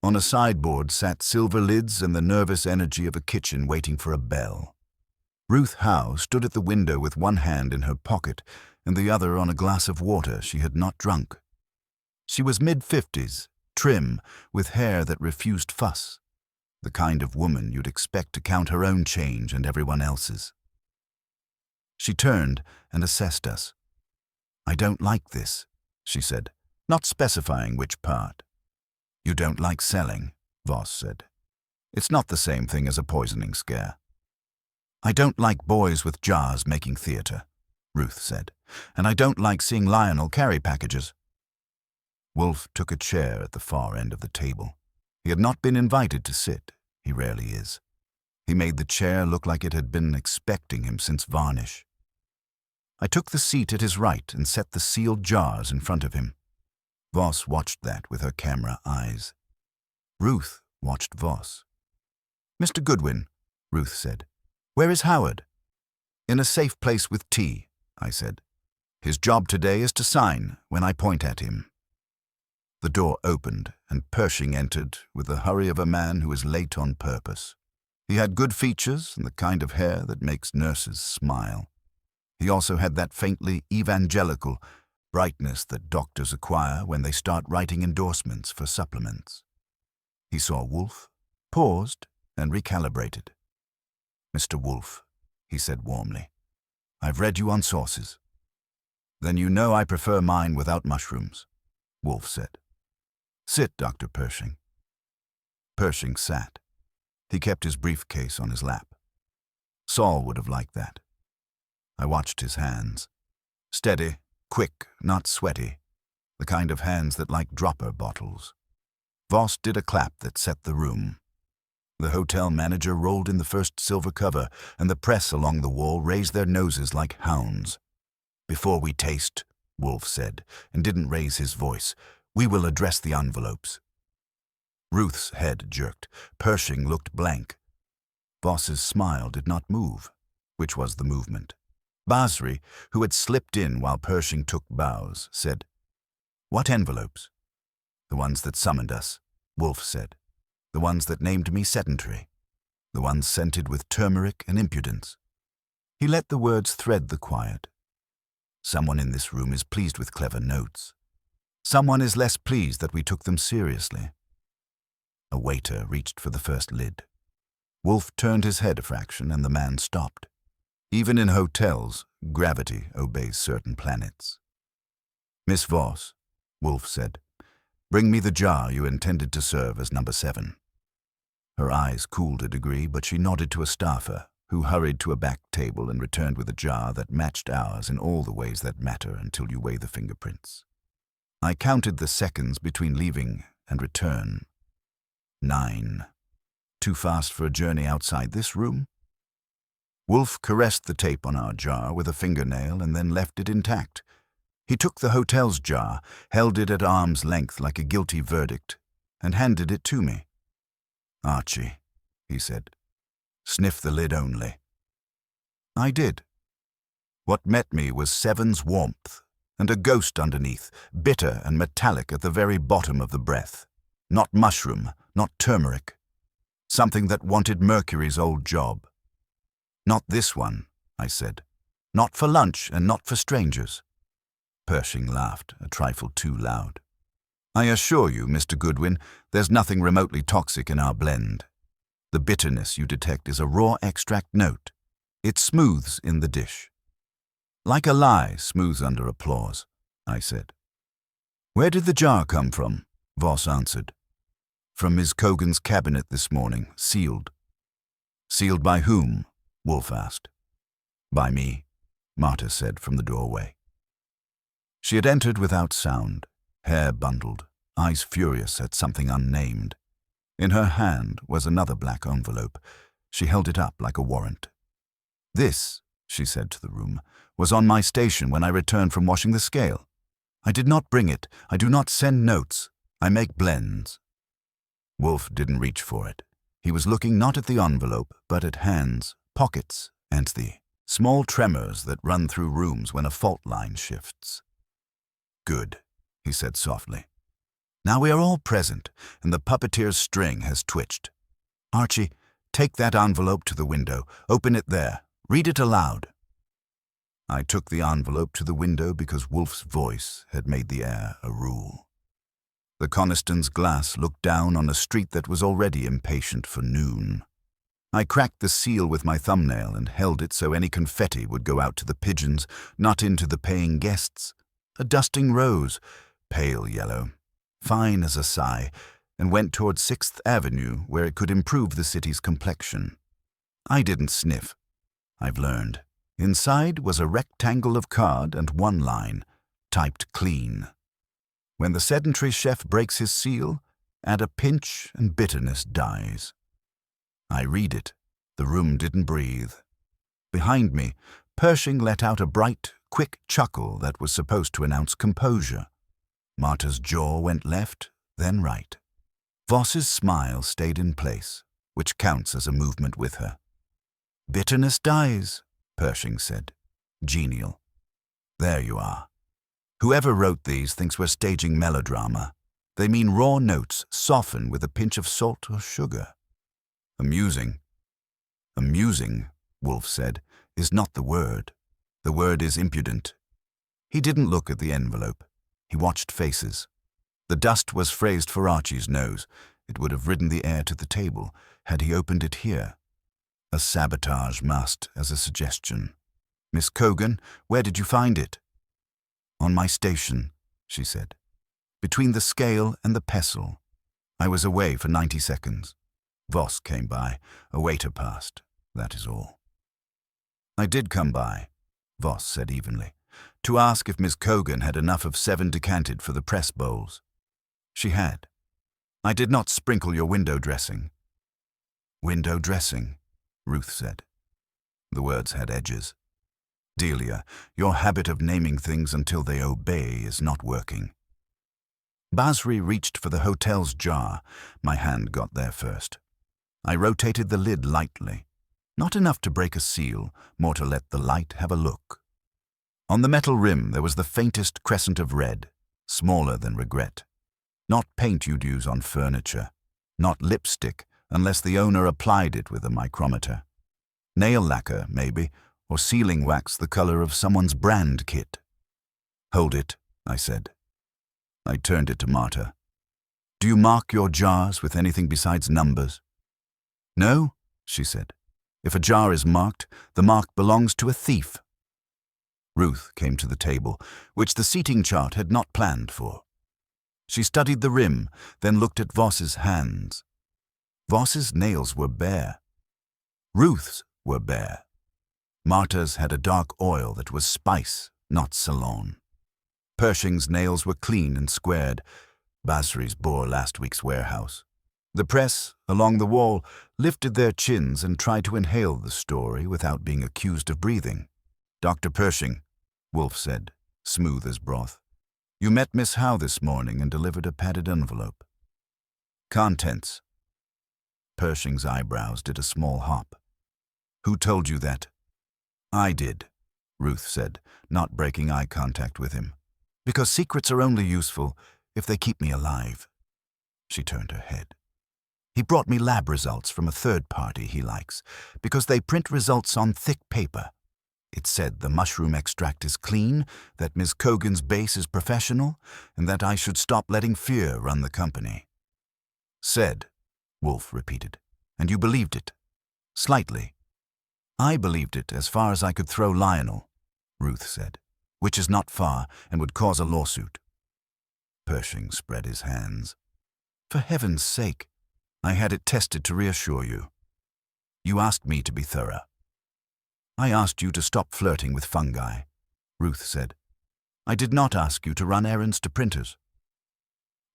Speaker 1: On a sideboard sat silver lids and the nervous energy of a kitchen waiting for a bell. Ruth Howe stood at the window with one hand in her pocket and the other on a glass of water she had not drunk. She was mid-50s, trim, with hair that refused fuss, the kind of woman you'd expect to count her own change and everyone else's. She turned and assessed us. "I don't like this," she said, not specifying which part. "You don't like selling," Voss said. "It's not the same thing as a poisoning scare." "I don't like boys with jars making theatre," Ruth said, "and I don't like seeing Lionel carry packages." Wolfe took a chair at the far end of the table. He had not been invited to sit. He rarely is. He made the chair look like it had been expecting him since varnish. I took the seat at his right and set the sealed jars in front of him. Voss watched that with her camera eyes. Ruth watched Voss. "Mr. Goodwin," Ruth said, "where is Howard?" "In a safe place with tea," I said. "His job today is to sign when I point at him." The door opened, and Pershing entered with the hurry of a man who is late on purpose. He had good features and the kind of hair that makes nurses smile. He also had that faintly evangelical brightness that doctors acquire when they start writing endorsements for supplements. He saw Wolfe, paused, and recalibrated. "Mr. Wolfe," he said warmly, "I've read you on sauces." "Then you know I prefer mine without mushrooms," Wolfe said. "Sit, Dr. Pershing." Pershing sat. He kept his briefcase on his lap. Saul would have liked that. I watched his hands. Steady, quick, not sweaty. The kind of hands that like dropper bottles. Voss did a clap that set the room. The hotel manager rolled in the first silver cover, and the press along the wall raised their noses like hounds. "Before we taste," Wolfe said, and didn't raise his voice, "we will address the envelopes." Ruth's head jerked. Pershing looked blank. Voss's smile did not move, which was the movement. Basri, who had slipped in while Pershing took bows, said, "What envelopes?" "The ones that summoned us," Wolfe said. "The ones that named me sedentary. The ones scented with turmeric and impudence." He let the words thread the quiet. "Someone in this room is pleased with clever notes. Someone is less pleased that we took them seriously." A waiter reached for the first lid. Wolfe turned his head a fraction, and the man stopped. Even in hotels, gravity obeys certain planets. "Miss Voss," Wolfe said, "bring me the jar you intended to serve as number 7. Her eyes cooled a degree, but she nodded to a staffer, who hurried to a back table and returned with a jar that matched ours in all the ways that matter until you weigh the fingerprints. I counted the seconds between leaving and return. 9. Too fast for a journey outside this room? Wolfe caressed the tape on our jar with a fingernail and then left it intact. He took the hotel's jar, held it at arm's length like a guilty verdict, and handed it to me. "Archie," he said, "sniff the lid only." I did. What met me was 7's warmth, and a ghost underneath, bitter and metallic at the very bottom of the breath. Not mushroom, not turmeric. Something that wanted Mercury's old job. "Not this one," I said. "Not for lunch and not for strangers." Pershing laughed, a trifle too loud. "I assure you, Mr. Goodwin, there's nothing remotely toxic in our blend. The bitterness you detect is a raw extract note. It smooths in the dish." "Like a lie smooths under applause," I said. "Where did the jar come from?" Voss answered. "From Ms. Cogan's cabinet this morning, sealed." "Sealed by whom?" Wolfe asked. "By me," Marta said from the doorway. She had entered without sound, hair bundled, eyes furious at something unnamed. In her hand was another black envelope. She held it up like a warrant. "This," she said to the room, "was on my station when I returned from washing the scale. I did not bring it. I do not send notes. I make blends." Wolfe didn't reach for it. He was looking not at the envelope, but at hands, pockets, and the small tremors that run through rooms when a fault line shifts. "Good," he said softly. "Now we are all present, and the puppeteer's string has twitched. Archie, take that envelope to the window. Open it there. Read it aloud." I took the envelope to the window because Wolfe's voice had made the air a rule. The Coniston's glass looked down on a street that was already impatient for noon. I cracked the seal with my thumbnail and held it so any confetti would go out to the pigeons, not into the paying guests. A dusting rose, pale yellow, fine as a sigh, and went toward 6th Avenue where it could improve the city's complexion. I didn't sniff. I've learned. Inside was a rectangle of card and one line, typed clean. When the sedentary chef breaks his seal, add a pinch and bitterness dies. I read it. The room didn't breathe. Behind me, Pershing let out a bright, quick chuckle that was supposed to announce composure. Marta's jaw went left, then right. Voss's smile stayed in place, which counts as a movement with her. "Bitterness dies," Pershing said. Genial. "There you are. Whoever wrote these thinks we're staging melodrama. They mean raw notes soften with a pinch of salt or sugar." "Amusing." "Amusing," Wolfe said, "is not the word. The word is impudent." He didn't look at the envelope. He watched faces. The dust was phrased for Archie's nose. It would have ridden the air to the table had he opened it here. A sabotage masked as a suggestion. "Miss Cogan, where did you find it?" "On my station," she said. "Between the scale and the pestle. I was away for 90 seconds. Voss came by. A waiter passed. That is all." "I did come by," Voss said evenly, "to ask if Miss Cogan had enough of 7 decanted for the press bowls. She had. I did not sprinkle your window dressing." "Window dressing," Ruth said. The words had edges. "Delia, your habit of naming things until they obey is not working." Basri reached for the hotel's jar. My hand got there first. I rotated the lid lightly. Not enough to break a seal, more to let the light have a look. On the metal rim there was the faintest crescent of red, smaller than regret. Not paint you'd use on furniture. Not lipstick, unless the owner applied it with a micrometer. Nail lacquer, maybe, or sealing wax the color of someone's brand kit. "Hold it," I said. I turned it to Marta. "Do you mark your jars with anything besides numbers?" "No," she said. "If a jar is marked, the mark belongs to a thief." Ruth came to the table, which the seating chart had not planned for. She studied the rim, then looked at Voss's hands. Voss's nails were bare. Ruth's were bare. Marta's had a dark oil that was spice, not Ceylon. Pershing's nails were clean and squared. Basri's bore last week's warehouse. The press, along the wall, lifted their chins and tried to inhale the story without being accused of breathing. "Dr. Pershing," Wolfe said, smooth as broth, "you met Miss Howe this morning and delivered a padded envelope." "Contents." Pershing's eyebrows did a small hop. "Who told you that?" "I did," Ruth said, not breaking eye contact with him. "Because secrets are only useful if they keep me alive." She turned her head. "He brought me lab results from a third party he likes, because they print results on thick paper. It said the mushroom extract is clean, that Miss Cogan's base is professional, and that I should stop letting fear run the company." "Said," Wolfe repeated. "And you believed it?" "Slightly." "I believed it as far as I could throw Lionel," Ruth said, "which is not far and would cause a lawsuit." Pershing spread his hands. "For heaven's sake, I had it tested to reassure you. You asked me to be thorough." "I asked you to stop flirting with fungi," Ruth said. "I did not ask you to run errands to printers."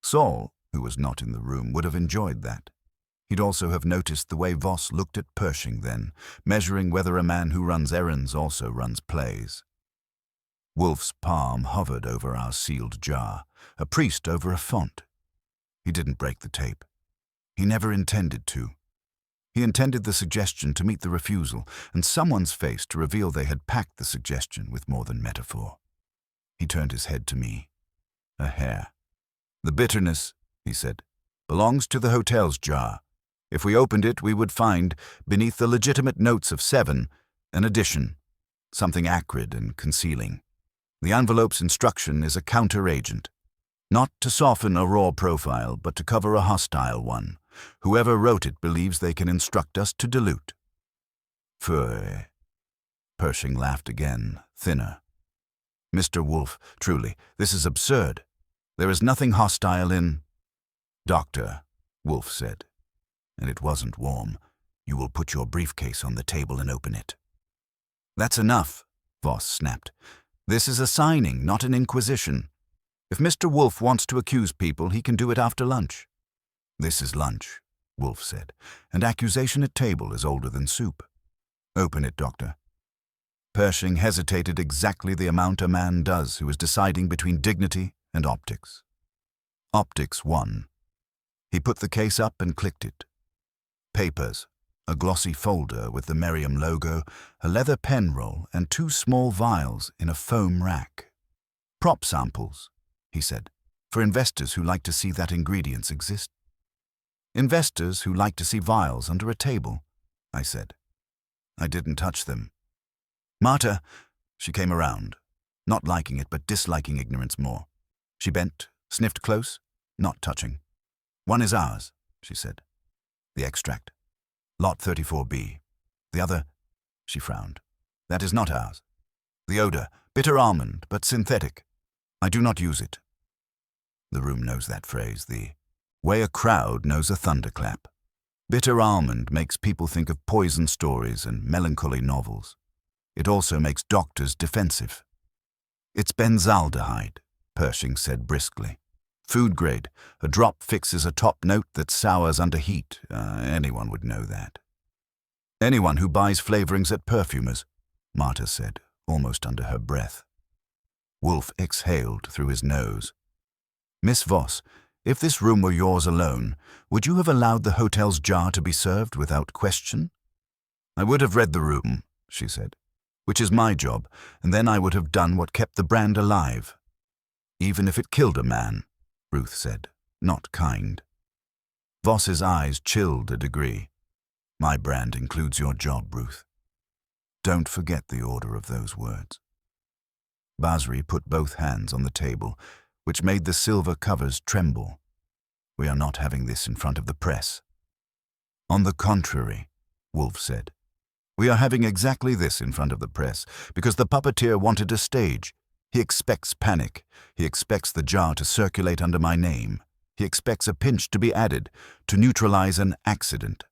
Speaker 1: Saul, who was not in the room, would have enjoyed that. He'd also have noticed the way Voss looked at Pershing then, measuring whether a man who runs errands also runs plays. Wolfe's palm hovered over our sealed jar, a priest over a font. He didn't break the tape. He never intended to. He intended the suggestion to meet the refusal, and someone's face to reveal they had packed the suggestion with more than metaphor. He turned his head to me. A hair. "The bitterness," he said, "belongs to the hotel's jar. If we opened it, we would find, beneath the legitimate notes of 7, an addition, something acrid and concealing. The envelope's instruction is a counter-agent, not to soften a raw profile, but to cover a hostile one. Whoever wrote it believes they can instruct us to dilute." "Phooey." Pershing laughed again, thinner. "Mr. Wolfe, truly, this is absurd. There is nothing hostile in—" "Doctor," Wolfe said, and it wasn't warm, "you will put your briefcase on the table and open it." "That's enough," Voss snapped. "This is a signing, not an inquisition. If Mr. Wolfe wants to accuse people, he can do it after lunch." "This is lunch," Wolfe said, "and accusation at table is older than soup. Open it, Doctor." Pershing hesitated exactly the amount a man does who is deciding between dignity and optics. Optics won. He put the case up and clicked it. Papers, a glossy folder with the Merriam logo, a leather pen roll, and 2 small vials in a foam rack. "Prop samples," he said, "for investors who like to see that ingredients exist." "Investors who like to see vials under a table," I said. I didn't touch them. "Marta," she came around, not liking it but disliking ignorance more. She bent, sniffed close, not touching. "One is ours," she said. "The extract. Lot 34B. The other," she frowned, "that is not ours. The odor, bitter almond, but synthetic. I do not use it." The room knows that phrase, the way a crowd knows a thunderclap. Bitter almond makes people think of poison stories and melancholy novels. It also makes doctors defensive. "It's benzaldehyde," Pershing said briskly. "Food grade. A drop fixes a top note that sours under heat. Anyone would know that." "Anyone who buys flavorings at perfumers," Marta said, almost under her breath. Wolfe exhaled through his nose. "Miss Voss, if this room were yours alone, would you have allowed the hotel's jar to be served without question?" "I would have read the room," she said, "which is my job, and then I would have done what kept the brand alive." "Even if it killed a man," Ruth said, not kind. Voss's eyes chilled a degree. "My brand includes your job, Ruth. Don't forget the order of those words." Basri put both hands on the table, which made the silver covers tremble. "We are not having this in front of the press." "On the contrary," Wolfe said. "We are having exactly this in front of the press, because the puppeteer wanted a stage. He expects panic. He expects the jar to circulate under my name. He expects a pinch to be added to neutralize an accident.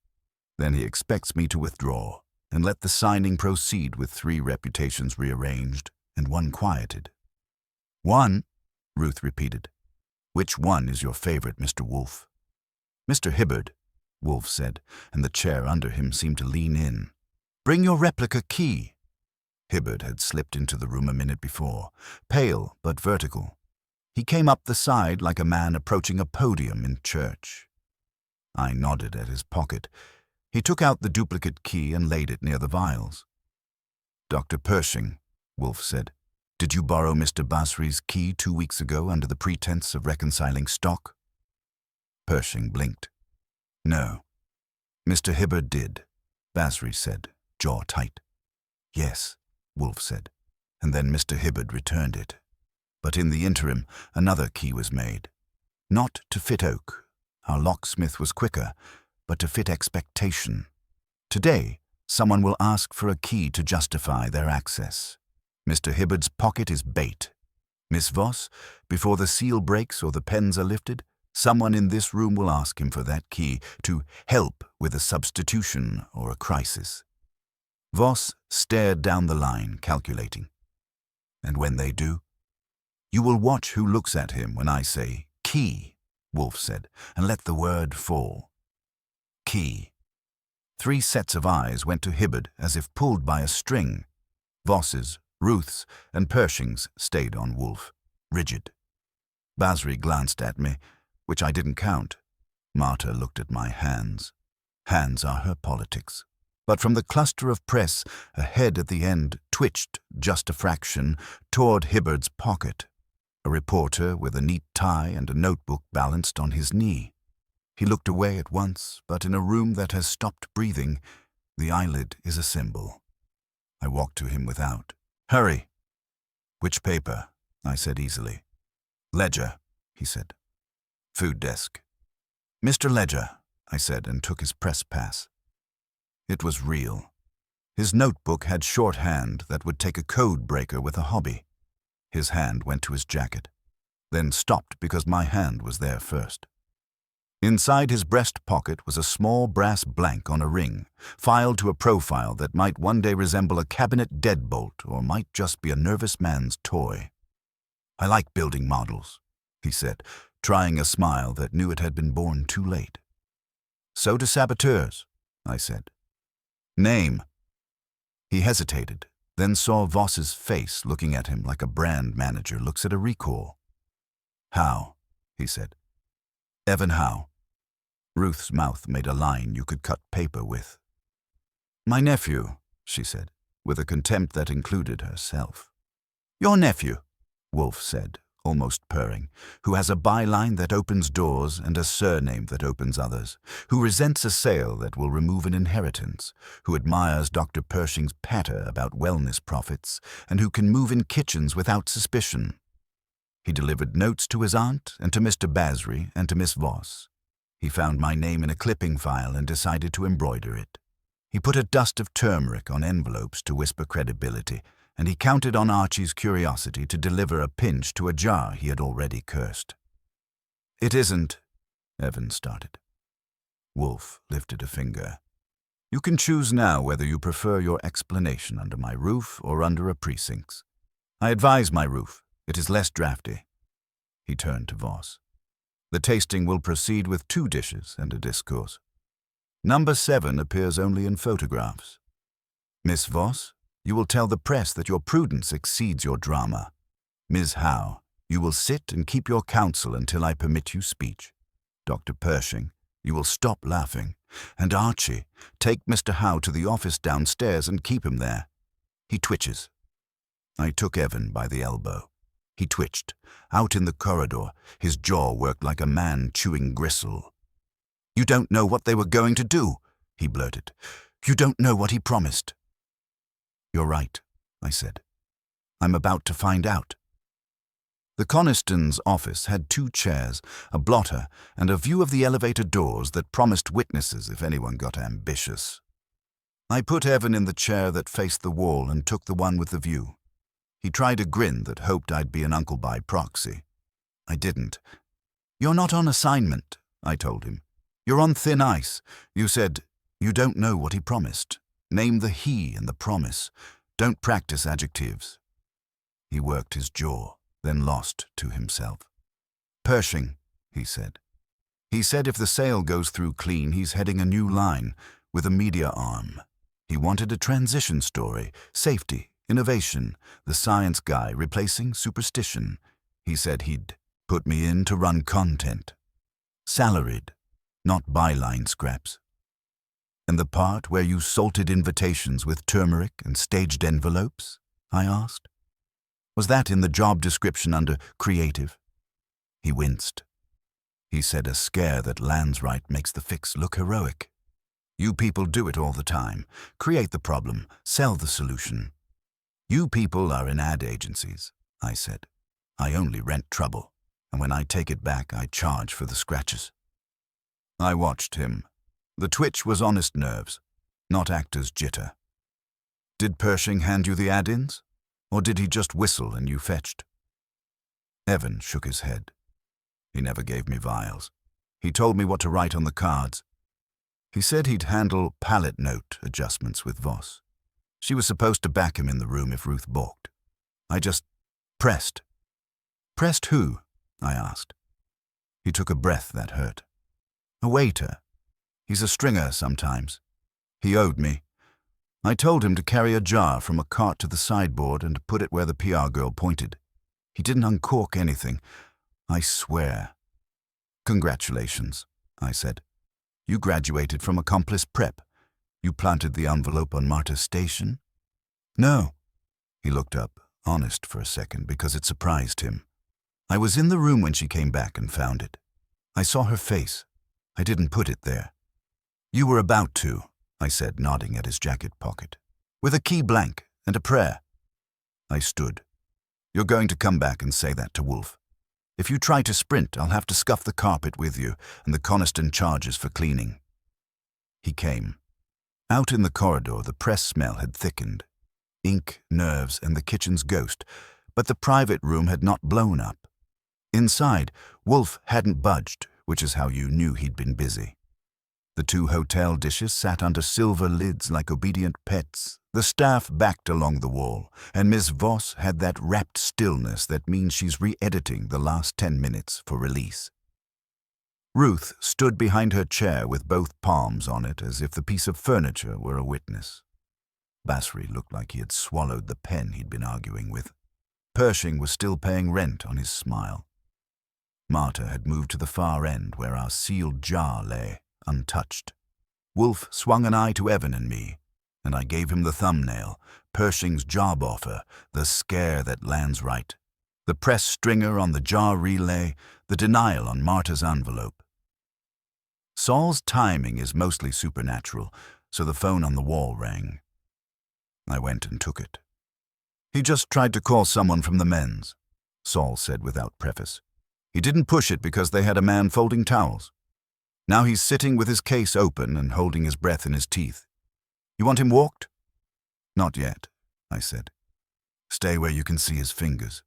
Speaker 1: Then he expects me to withdraw and let the signing proceed with 3 reputations rearranged and 1 quieted." "One?" Ruth repeated. "Which one is your favorite, Mr. Wolfe?" "Mr. Hibbard," Wolfe said, and the chair under him seemed to lean in. "Bring your replica key." Hibbard had slipped into the room a minute before, pale but vertical. He came up the side like a man approaching a podium in church. I nodded at his pocket. He took out the duplicate key and laid it near the vials. "Dr. Pershing," Wolfe said, "did you borrow Mr. Basri's key 2 weeks ago under the pretense of reconciling stock?" Pershing blinked. "No." "Mr. Hibbard did," Basri said, jaw tight. "Yes," Wolfe said, and then Mr. Hibbard returned it. But in the interim, another key was made. Not to fit Oak. Our locksmith was quicker, but to fit expectation. Today, someone will ask for a key to justify their access. Mr. Hibbard's pocket is bait. Miss Voss, before the seal breaks or the pens are lifted, someone in this room will ask him for that key to help with a substitution or a crisis. Voss stared down the line, calculating. And when they do, "You will watch who looks at him when I say, 'key,'" Wolfe said, "and let the word fall." key. 3 sets of eyes went to Hibbard as if pulled by a string. Voss's, Ruth's, and Pershing's stayed on Wolfe, rigid. Basri glanced at me, which I didn't count. Marta looked at my hands. Hands are her politics. But from the cluster of press, a head at the end twitched just a fraction toward Hibbard's pocket. A reporter with a neat tie and a notebook balanced on his knee. He looked away at once, but in a room that has stopped breathing, the eyelid is a symbol. I walked to him without. "Hurry!" "Which paper?" I said easily. "Ledger," he said. "Food desk." "Mr. Ledger," I said and took his press pass. It was real. His notebook had shorthand that would take a code breaker with a hobby. His hand went to his jacket, then stopped because my hand was there first. Inside his breast pocket was a small brass blank on a ring, filed to a profile that might one day resemble a cabinet deadbolt or might just be a nervous man's toy. "I like building models," he said, trying a smile that knew it had been born too late. "So do saboteurs," I said. "Name." He hesitated, then saw Voss's face looking at him like a brand manager looks at a recall. "Howe," he said. "Evan Howe." Ruth's mouth made a line you could cut paper with. "My nephew," she said, with a contempt that included herself. "Your nephew," Wolfe said, almost purring, "who has a byline that opens doors and a surname that opens others, who resents a sale that will remove an inheritance, who admires Dr. Pershing's patter about wellness profits, and who can move in kitchens without suspicion." He delivered notes to his aunt and to Mr. Basri and to Miss Voss. He found my name in a clipping file and decided to embroider it. He put a dust of turmeric on envelopes to whisper credibility, and he counted on Archie's curiosity to deliver a pinch to a jar he had already cursed. "It isn't," Evan started. Wolfe lifted a finger. "You can choose now whether you prefer your explanation under my roof or under a precinct's. I advise my roof. It is less drafty." He turned to Voss. "The tasting will proceed with 2 dishes and a discourse. Number 7 appears only in photographs. Miss Voss, you will tell the press that your prudence exceeds your drama. Ms. Howe, you will sit and keep your counsel until I permit you speech. Dr. Pershing, you will stop laughing. And Archie, take Mr. Howe to the office downstairs and keep him there. He twitches." I took Evan by the elbow. He twitched. Out in the corridor, his jaw worked like a man chewing gristle. "You don't know what they were going to do," he blurted. "You don't know what he promised." "You're right," I said. "I'm about to find out." The Coniston's office had 2 chairs, a blotter, and a view of the elevator doors that promised witnesses if anyone got ambitious. I put Evan in the chair that faced the wall and took the one with the view. He tried a grin that hoped I'd be an uncle by proxy. I didn't. "You're not on assignment," I told him. "You're on thin ice. You said, you don't know what he promised. Name the he in the promise. Don't practice adjectives." He worked his jaw, then lost to himself. "Pershing," he said. "He said if the sale goes through clean, he's heading a new line with a media arm. He wanted a transition story, safety, innovation, the science guy replacing superstition. He said he'd put me in to run content. Salaried, not byline scraps." "And the part where you salted invitations with turmeric and staged envelopes?" I asked. "Was that in the job description under creative?" He winced. He said a scare that lands right makes the fix look heroic. "You people do it all the time. Create the problem, sell the solution." "You people are in ad agencies," I said. "I only rent trouble, and when I take it back, I charge for the scratches." I watched him. The twitch was honest nerves, not actor's jitter. "Did Pershing hand you the add-ins, or did he just whistle and you fetched?" Evan shook his head. "He never gave me vials. He told me what to write on the cards. He said he'd handle palette note adjustments with Voss. She was supposed to back him in the room if Ruth balked. I just pressed." "Pressed who?" I asked. He took a breath that hurt. "A waiter." He's a stringer sometimes. He owed me. I told him to carry a jar from a cart to the sideboard and put it where the PR girl pointed. He didn't uncork anything, I swear. Congratulations, I said. You graduated from accomplice prep. You planted the envelope on Marta's station? No. He looked up, honest for a second, because it surprised him. I was in the room when she came back and found it. I saw her face. I didn't put it there. You were about to, I said, nodding at his jacket pocket. With a key blank and a prayer. I stood. You're going to come back and say that to Wolfe. If you try to sprint, I'll have to scuff the carpet with you and the Coniston charges for cleaning. He came. Out in the corridor, the press smell had thickened. Ink, nerves, and the kitchen's ghost, but the private room had not blown up. Inside, Wolfe hadn't budged, which is how you knew he'd been busy. The 2 hotel dishes sat under silver lids like obedient pets. The staff backed along the wall, and Miss Voss had that rapt stillness that means she's re-editing the last 10 minutes for release. Ruth stood behind her chair with both palms on it as if the piece of furniture were a witness. Basri looked like he had swallowed the pen he'd been arguing with. Pershing was still paying rent on his smile. Marta had moved to the far end where our sealed jar lay, untouched. Wolfe swung an eye to Evan and me, and I gave him the thumbnail, Pershing's job offer, the scare that lands right, the press stringer on the jar relay, the denial on Marta's envelope. Saul's timing is mostly supernatural, so the phone on the wall rang. I went and took it. He just tried to call someone from the men's, Saul said without preface. He didn't push it because they had a man folding towels. Now he's sitting with his case open and holding his breath in his teeth. You want him walked? Not yet, I said. Stay where you can see his fingers.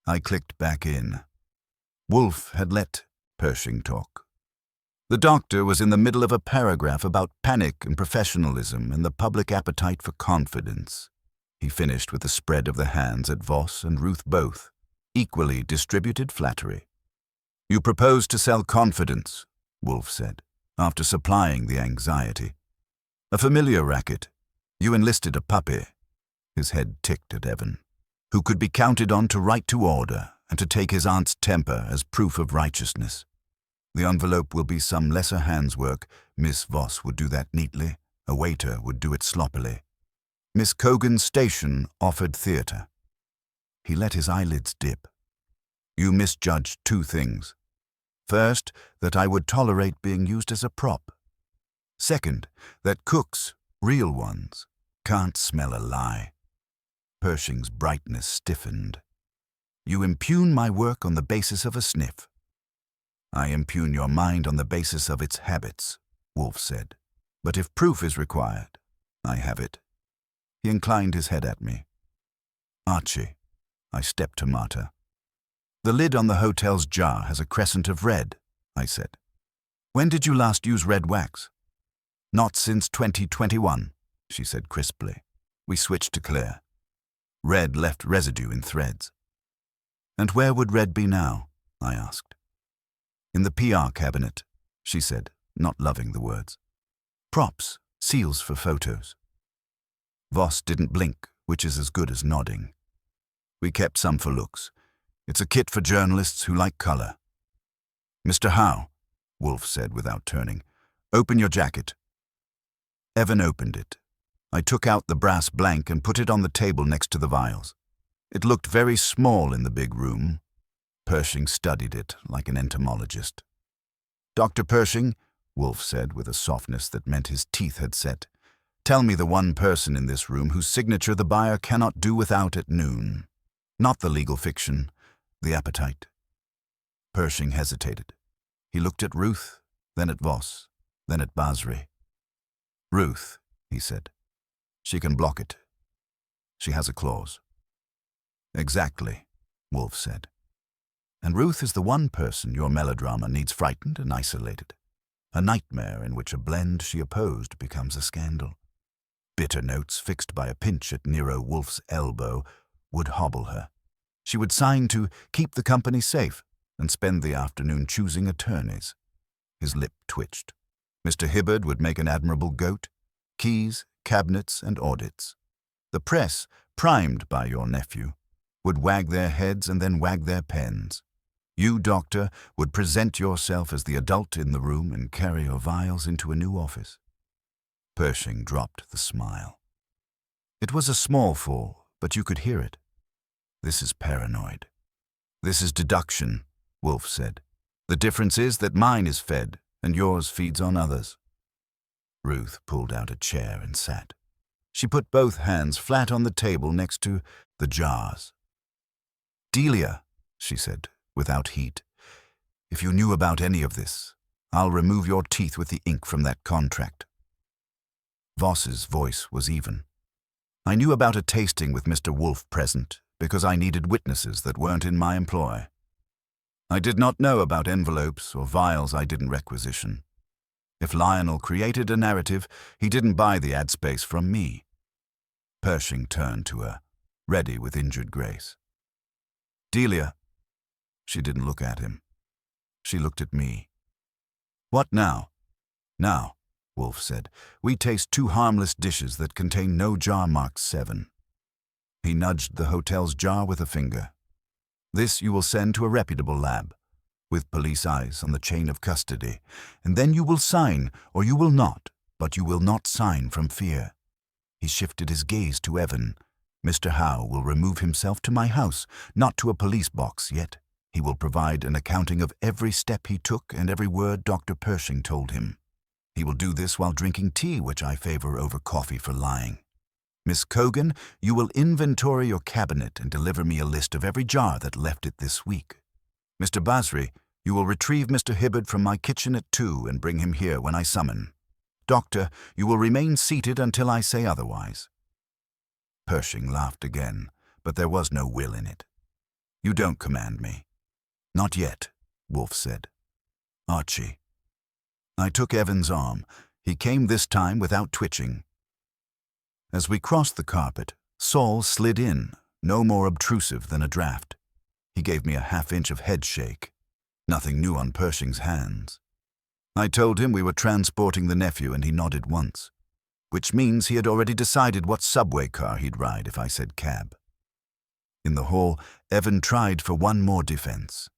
Speaker 1: I clicked back in. Wolfe had let Pershing talk. The doctor was in the middle of a paragraph about panic and professionalism and the public appetite for confidence. He finished with a spread of the hands at Voss and Ruth both, equally distributed flattery. You propose to sell confidence, Wolfe said, after supplying the anxiety. A familiar racket. You enlisted a puppy. His head ticked at Evan, who could be counted on to write to order and to take his aunt's temper as proof of righteousness. The envelope will be some lesser hand's work. Miss Voss would do that neatly. A waiter would do it sloppily. Miss Cogan's station offered theatre. He let his eyelids dip. You misjudged 2 things. First, that I would tolerate being used as a prop. Second, that cooks, real ones, can't smell a lie. Pershing's brightness stiffened. You impugn my work on the basis of a sniff. I impugn your mind on the basis of its habits, Wolfe said. But if proof is required, I have it. He inclined his head at me. Archie, I stepped to Marta. The lid on the hotel's jar has a crescent of red, I said. When did you last use red wax? Not since 2021, she said crisply. We switched to clear. Red left residue in threads. And where would red be now? I asked. In the PR cabinet, she said, not loving the words. Props, seals for photos. Voss didn't blink, which is as good as nodding. We kept some for looks. It's a kit for journalists who like color. Mr. Howe, Wolfe said without turning, open your jacket. Evan opened it. I took out the brass blank and put it on the table next to the vials. It looked very small in the big room. Pershing studied it like an entomologist. Dr. Pershing, Wolfe said with a softness that meant his teeth had set, tell me the one person in this room whose signature the buyer cannot do without at noon. Not the legal fiction, the appetite. Pershing hesitated. He looked at Ruth, then at Voss, then at Basri. Ruth, he said. She can block it. She has a clause. Exactly, Wolfe said. And Ruth is the one person your melodrama needs frightened and isolated. A nightmare in which a blend she opposed becomes a scandal. Bitter notes fixed by a pinch at Nero Wolfe's elbow would hobble her. She would sign to keep the company safe and spend the afternoon choosing attorneys. His lip twitched. Mr. Hibbard would make an admirable goat. Keys, cabinets, and audits. The press, primed by your nephew, would wag their heads and then wag their pens. You, doctor, would present yourself as the adult in the room and carry your vials into a new office. Pershing dropped the smile. It was a small fall, but you could hear it. This is paranoid. This is deduction, Wolfe said. The difference is that mine is fed and yours feeds on others. Ruth pulled out a chair and sat. She put both hands flat on the table next to the jars. Delia, she said, without heat, if you knew about any of this, I'll remove your teeth with the ink from that contract. Voss's voice was even. I knew about a tasting with Mr. Wolfe present because I needed witnesses that weren't in my employ. I did not know about envelopes or vials I didn't requisition. If Lionel created a narrative, he didn't buy the ad space from me. Pershing turned to her, ready with injured grace. Delia. She didn't look at him. She looked at me. What now? Now, Wolfe said, we taste two harmless dishes that contain no jar marked 7. He nudged the hotel's jar with a finger. This you will send to a reputable lab, with police eyes on the chain of custody, and then you will sign, or you will not, but you will not sign from fear. He shifted his gaze to Evan. Mr. Howe will remove himself to my house, not to a police box yet. He will provide an accounting of every step he took and every word Dr. Pershing told him. He will do this while drinking tea, which I favor over coffee for lying. Miss Cogan, you will inventory your cabinet and deliver me a list of every jar that left it this week. Mr. Basri, you will retrieve Mr. Hibbard from my kitchen at 2 and bring him here when I summon. Doctor, you will remain seated until I say otherwise. Pershing laughed again, but there was no will in it. You don't command me. Not yet, Wolfe said. Archie. I took Evan's arm. He came this time without twitching. As we crossed the carpet, Saul slid in, no more obtrusive than a draft. He gave me a half-inch of head shake. Nothing new on Pershing's hands. I told him we were transporting the nephew and he nodded once, which means he had already decided what subway car he'd ride if I said cab. In the hall, Evan tried for one more defense.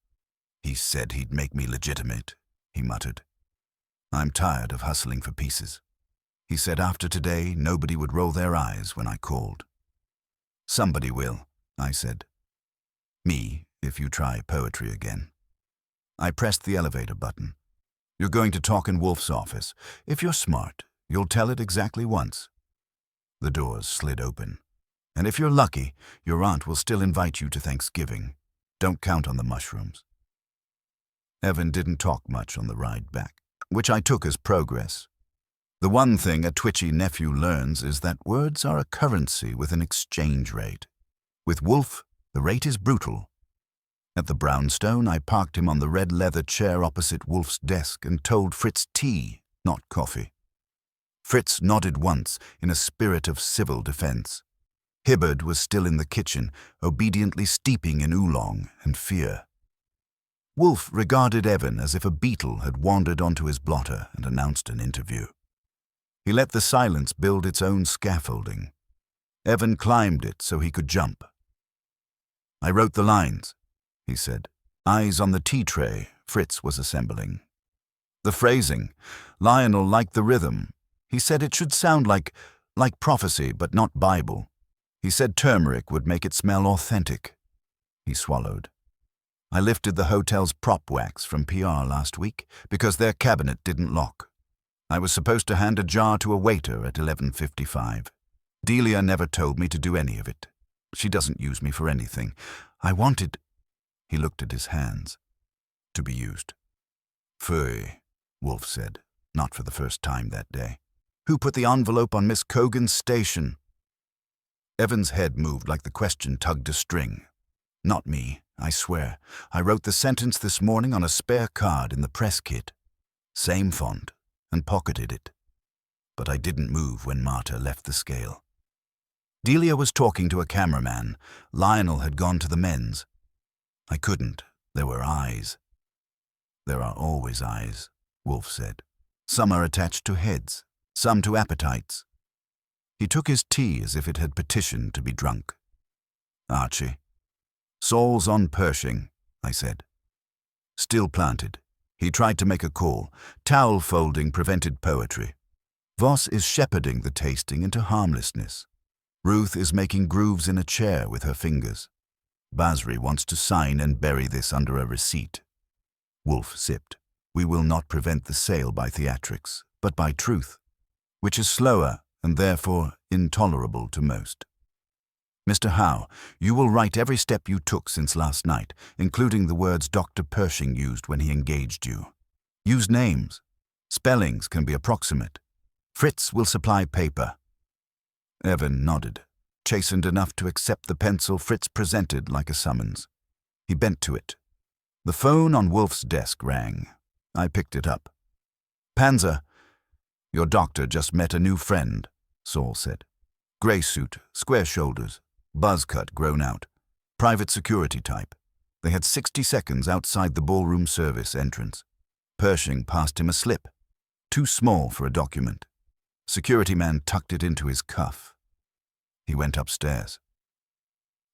Speaker 1: He said he'd make me legitimate, he muttered. I'm tired of hustling for pieces. He said after today nobody would roll their eyes when I called. Somebody will, I said. Me, if you try poetry again. I pressed the elevator button. You're going to talk in Wolfe's office. If you're smart, you'll tell it exactly once. The doors slid open. And if you're lucky, your aunt will still invite you to Thanksgiving. Don't count on the mushrooms. Evan didn't talk much on the ride back, which I took as progress. The one thing a twitchy nephew learns is that words are a currency with an exchange rate. With Wolfe, the rate is brutal. At the brownstone, I parked him on the red leather chair opposite Wolfe's desk and told Fritz tea, not coffee. Fritz nodded once in a spirit of civil defense. Hibbard was still in the kitchen, obediently steeping in oolong and fear. Wolfe regarded Evan as if a beetle had wandered onto his blotter and announced an interview. He let the silence build its own scaffolding. Evan climbed it so he could jump. I wrote the lines, he said. Eyes on the tea tray, Fritz was assembling. The phrasing, Lionel liked the rhythm. He said it should sound like prophecy, but not Bible. He said turmeric would make it smell authentic. He swallowed. I lifted the hotel's prop wax from PR last week because their cabinet didn't lock. I was supposed to hand a jar to a waiter at 11:55. Delia never told me to do any of it. She doesn't use me for anything. I wanted, he looked at his hands, to be used. Phooey, Wolfe said, not for the first time that day. Who put the envelope on Miss Cogan's station? Evan's head moved like the question tugged a string. Not me, I swear. I wrote the sentence this morning on a spare card in the press kit. Same font, and pocketed it. But I didn't move when Marta left the scale. Delia was talking to a cameraman. Lionel had gone to the men's. I couldn't. There were eyes. There are always eyes, Wolfe said. Some are attached to heads, some to appetites. He took his tea as if it had petitioned to be drunk. Archie. Saul's on Pershing, I said. Still planted. He tried to make a call. Towel folding prevented poetry. Voss is shepherding the tasting into harmlessness. Ruth is making grooves in a chair with her fingers. Basri wants to sign and bury this under a receipt. Wolfe sipped. We will not prevent the sale by theatrics, but by truth, which is slower and therefore intolerable to most. Mr. Howe, you will write every step you took since last night, including the words Dr. Pershing used when he engaged you. Use names. Spellings can be approximate. Fritz will supply paper. Evan nodded, chastened enough to accept the pencil Fritz presented like a summons. He bent to it. The phone on Wolfe's desk rang. I picked it up. Panzer, your doctor just met a new friend, Saul said. Grey suit, square shoulders, buzz cut grown out, private security type. They had 60 seconds outside the ballroom service entrance. Pershing passed him a slip, too small for a document. Security man tucked it into his cuff. He went upstairs.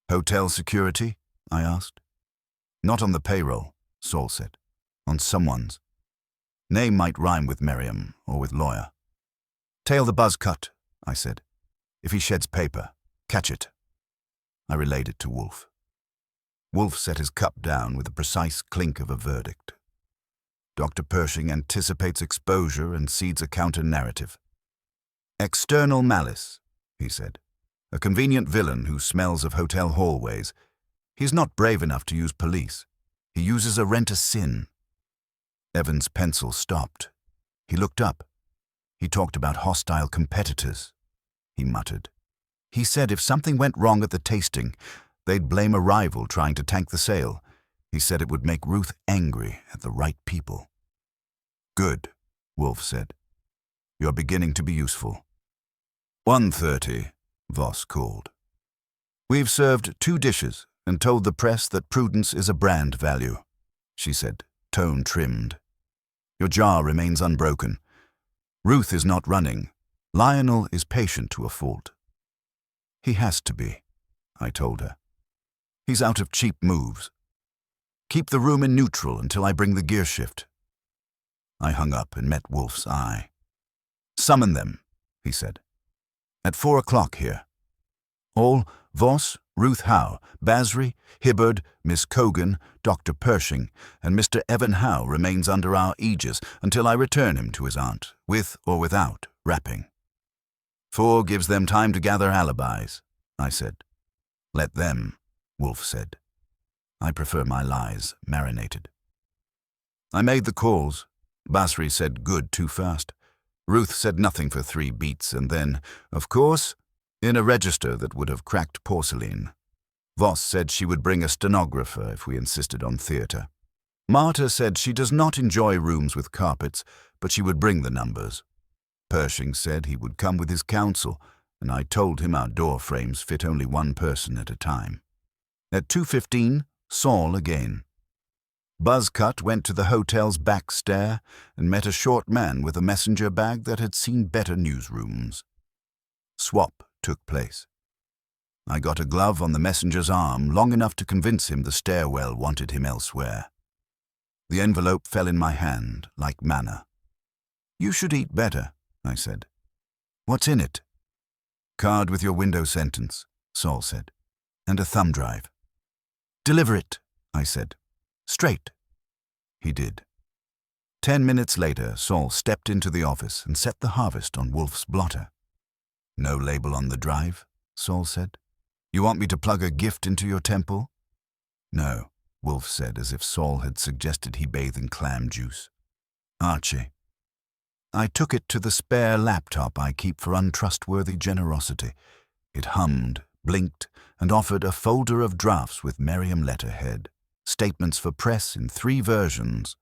Speaker 1: Hotel security? I asked. Not on the payroll, Saul said. On someone's. Name might rhyme with Merriam or with lawyer. Tail the buzz cut, I said. If he sheds paper, catch it. I relayed it to Wolfe. Wolfe set his cup down with the precise clink of a verdict. Dr. Pershing anticipates exposure and seeds a counter-narrative. External malice, he said. A convenient villain who smells of hotel hallways. He's not brave enough to use police. He uses a rent-a-sin. Evan's pencil stopped. He looked up. He talked about hostile competitors. He muttered. He said if something went wrong at the tasting, they'd blame a rival trying to tank the sale. He said it would make Ruth angry at the right people. Good, Wolfe said. You're beginning to be useful. 1:30, Voss called. We've served 2 dishes and told the press that prudence is a brand value, she said, tone trimmed. Your jar remains unbroken. Ruth is not running. Lionel is patient to a fault. He has to be, I told her. He's out of cheap moves. Keep the room in neutral until I bring the gear shift. I hung up and met Wolfe's eye. Summon them, he said. At 4 o'clock here. All Voss, Ruth Howe, Basri, Hibbard, Miss Cogan, Dr. Pershing, and Mr. Evan Howe remains under our aegis until I return him to his aunt, with or without wrapping. 4 gives them time to gather alibis, I said. Let them, Wolfe said. I prefer my lies marinated. I made the calls. Basri said good too fast. Ruth said nothing for 3 beats, and then, of course, in a register that would have cracked porcelain. Voss said she would bring a stenographer if we insisted on theatre. Marta said she does not enjoy rooms with carpets, but she would bring the numbers. Pershing said he would come with his counsel, and I told him our door frames fit only 1 person at a time. At 2:15, Saul again. Buzzcut went to the hotel's back stair and met a short man with a messenger bag that had seen better newsrooms. Swap took place. I got a glove on the messenger's arm long enough to convince him the stairwell wanted him elsewhere. The envelope fell in my hand like manna. You should eat better, I said. What's in it? Card with your window sentence, Saul said, and a thumb drive. Deliver it, I said. Straight. He did. 10 minutes later, Saul stepped into the office and set the harvest on Wolfe's blotter. No label on the drive, Saul said. You want me to plug a gift into your temple? No, Wolfe said, as if Saul had suggested he bathe in clam juice. Archie. I took it to the spare laptop I keep for untrustworthy generosity. It hummed, blinked, and offered a folder of drafts with Merriam letterhead. Statements for press in 3 versions.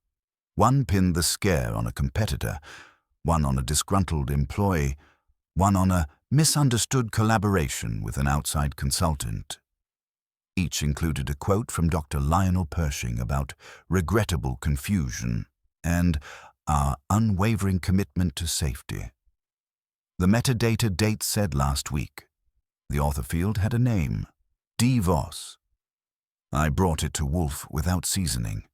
Speaker 1: 1 pinned the scare on a competitor, 1 on a disgruntled employee, 1 on a misunderstood collaboration with an outside consultant. Each included a quote from Dr. Lionel Pershing about regrettable confusion and our unwavering commitment to safety. The metadata date said last week. The author field had a name, D. Voss. I brought it to Wolfe without seasoning.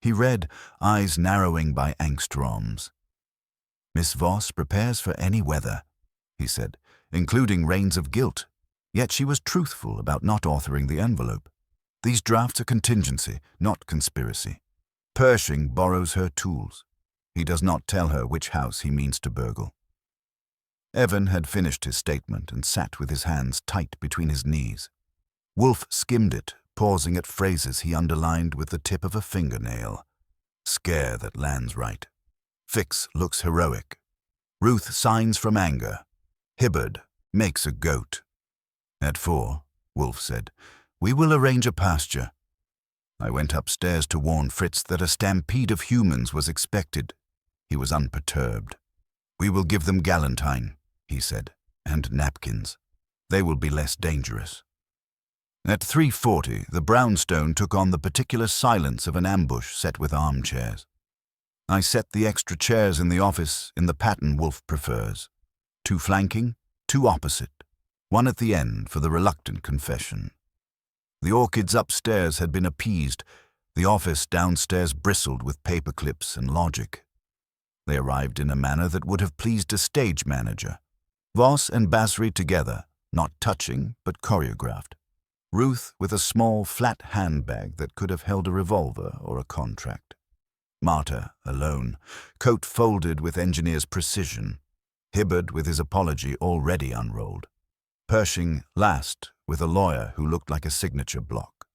Speaker 1: He read, eyes narrowing by angstroms. Miss Voss prepares for any weather, he said, including rains of guilt. Yet she was truthful about not authoring the envelope. These drafts are contingency, not conspiracy. Pershing borrows her tools. He does not tell her which house he means to burgle. Evan had finished his statement and sat with his hands tight between his knees. Wolfe skimmed it, pausing at phrases he underlined with the tip of a fingernail. Scare that lands right. Fix looks heroic. Ruth signs from anger. Hibbard makes a goat. At 4, Wolfe said, we will arrange a pasture. I went upstairs to warn Fritz that a stampede of humans was expected. He was unperturbed. We will give them galantine, he said, and napkins. They will be less dangerous. At 3:40, the brownstone took on the particular silence of an ambush set with armchairs. I set the extra chairs in the office in the pattern Wolfe prefers. 2 flanking, 2 opposite, 1 at the end for the reluctant confession. The orchids upstairs had been appeased. The office downstairs bristled with paper clips and logic. They arrived in a manner that would have pleased a stage manager. Voss and Basri together, not touching but choreographed. Ruth with a small, flat handbag that could have held a revolver or a contract. Marta alone, coat folded with engineer's precision. Hibbard with his apology already unrolled. Pershing last, with a lawyer who looked like a signature block.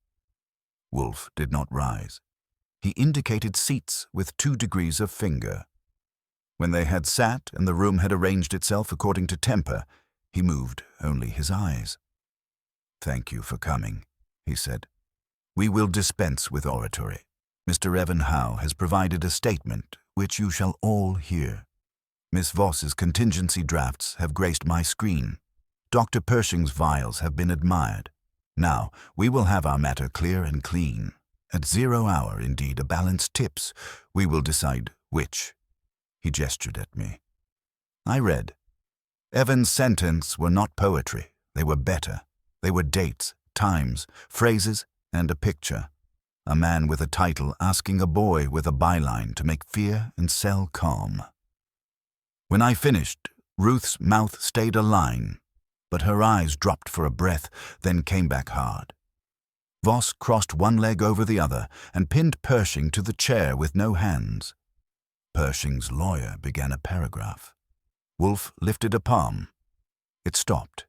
Speaker 1: Wolfe did not rise. He indicated seats with 2 degrees of finger. When they had sat and the room had arranged itself according to temper, he moved only his eyes. Thank you for coming, he said. We will dispense with oratory. Mr. Evan Howe has provided a statement which you shall all hear. Miss Voss's contingency drafts have graced my screen. Dr. Pershing's vials have been admired. Now, we will have our matter clear and clean. At 0 hour, indeed, a balance tips. We will decide which. He gestured at me. I read. Evan's sentences were not poetry. They were better. They were dates, times, phrases, and a picture. A man with a title asking a boy with a byline to make fear and sell calm. When I finished, Ruth's mouth stayed a line, but her eyes dropped for a breath, then came back hard. Voss crossed one leg over the other and pinned Pershing to the chair with no hands. Pershing's lawyer began a paragraph. Wolfe lifted a palm. It stopped.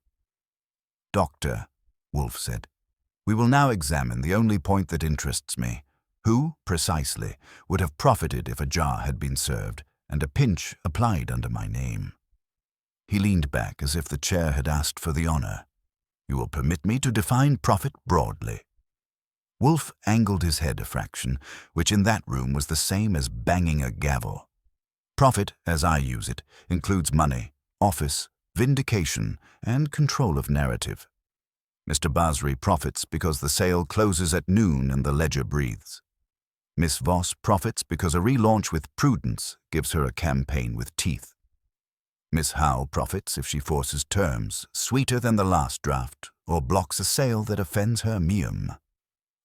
Speaker 1: Doctor, Wolfe said, we will now examine the only point that interests me. Who, precisely, would have profited if a jar had been served and a pinch applied under my name? He leaned back as if the chair had asked for the honor. You will permit me to define profit broadly. Wolfe angled his head a fraction, which in that room was the same as banging a gavel. Profit, as I use it, includes money, office, vindication, and control of narrative. Mr. Basri profits because the sale closes at noon and the ledger breathes. Miss Voss profits because a relaunch with prudence gives her a campaign with teeth. Miss Howe profits if she forces terms sweeter than the last draft or blocks a sale that offends her meum.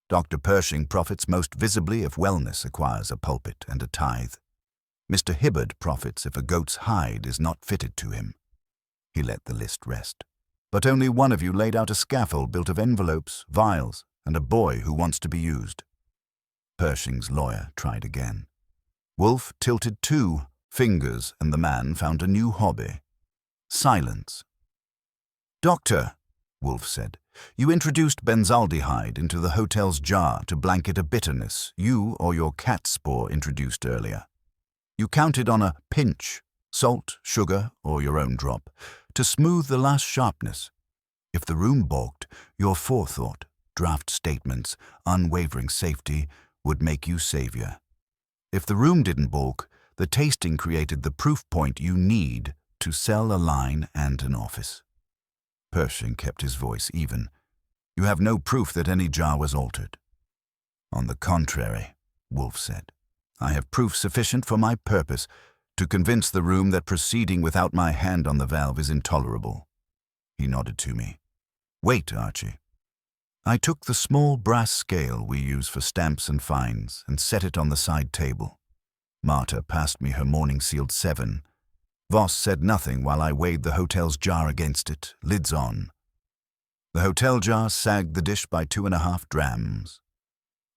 Speaker 1: Dr. Pershing profits most visibly if wellness acquires a pulpit and a tithe. Mr. Hibbard profits if a goat's hide is not fitted to him. He let the list rest. But only one of you laid out a scaffold built of envelopes, vials, and a boy who wants to be used. Pershing's lawyer tried again. Wolfe tilted 2 fingers, and the man found a new hobby. Silence. Doctor, Wolfe said, you introduced benzaldehyde into the hotel's jar to blanket a bitterness you or your cat spore introduced earlier. You counted on a pinch, salt, sugar, or your own drop, to smooth the last sharpness. If the room balked, your forethought, draft statements, unwavering safety would make you savior. If the room didn't balk, the tasting created the proof point you need to sell a line and an office. Pershing kept his voice even. You have no proof that any jar was altered. On the contrary, Wolfe said, I have proof sufficient for my purpose to convince the room that proceeding without my hand on the valve is intolerable. He nodded to me. Wait, Archie. I took the small brass scale we use for stamps and fines and set it on the side table. Marta passed me her morning sealed 7. Voss said nothing while I weighed the hotel's jar against it, lids on. The hotel jar sagged the dish by 2.5 drams.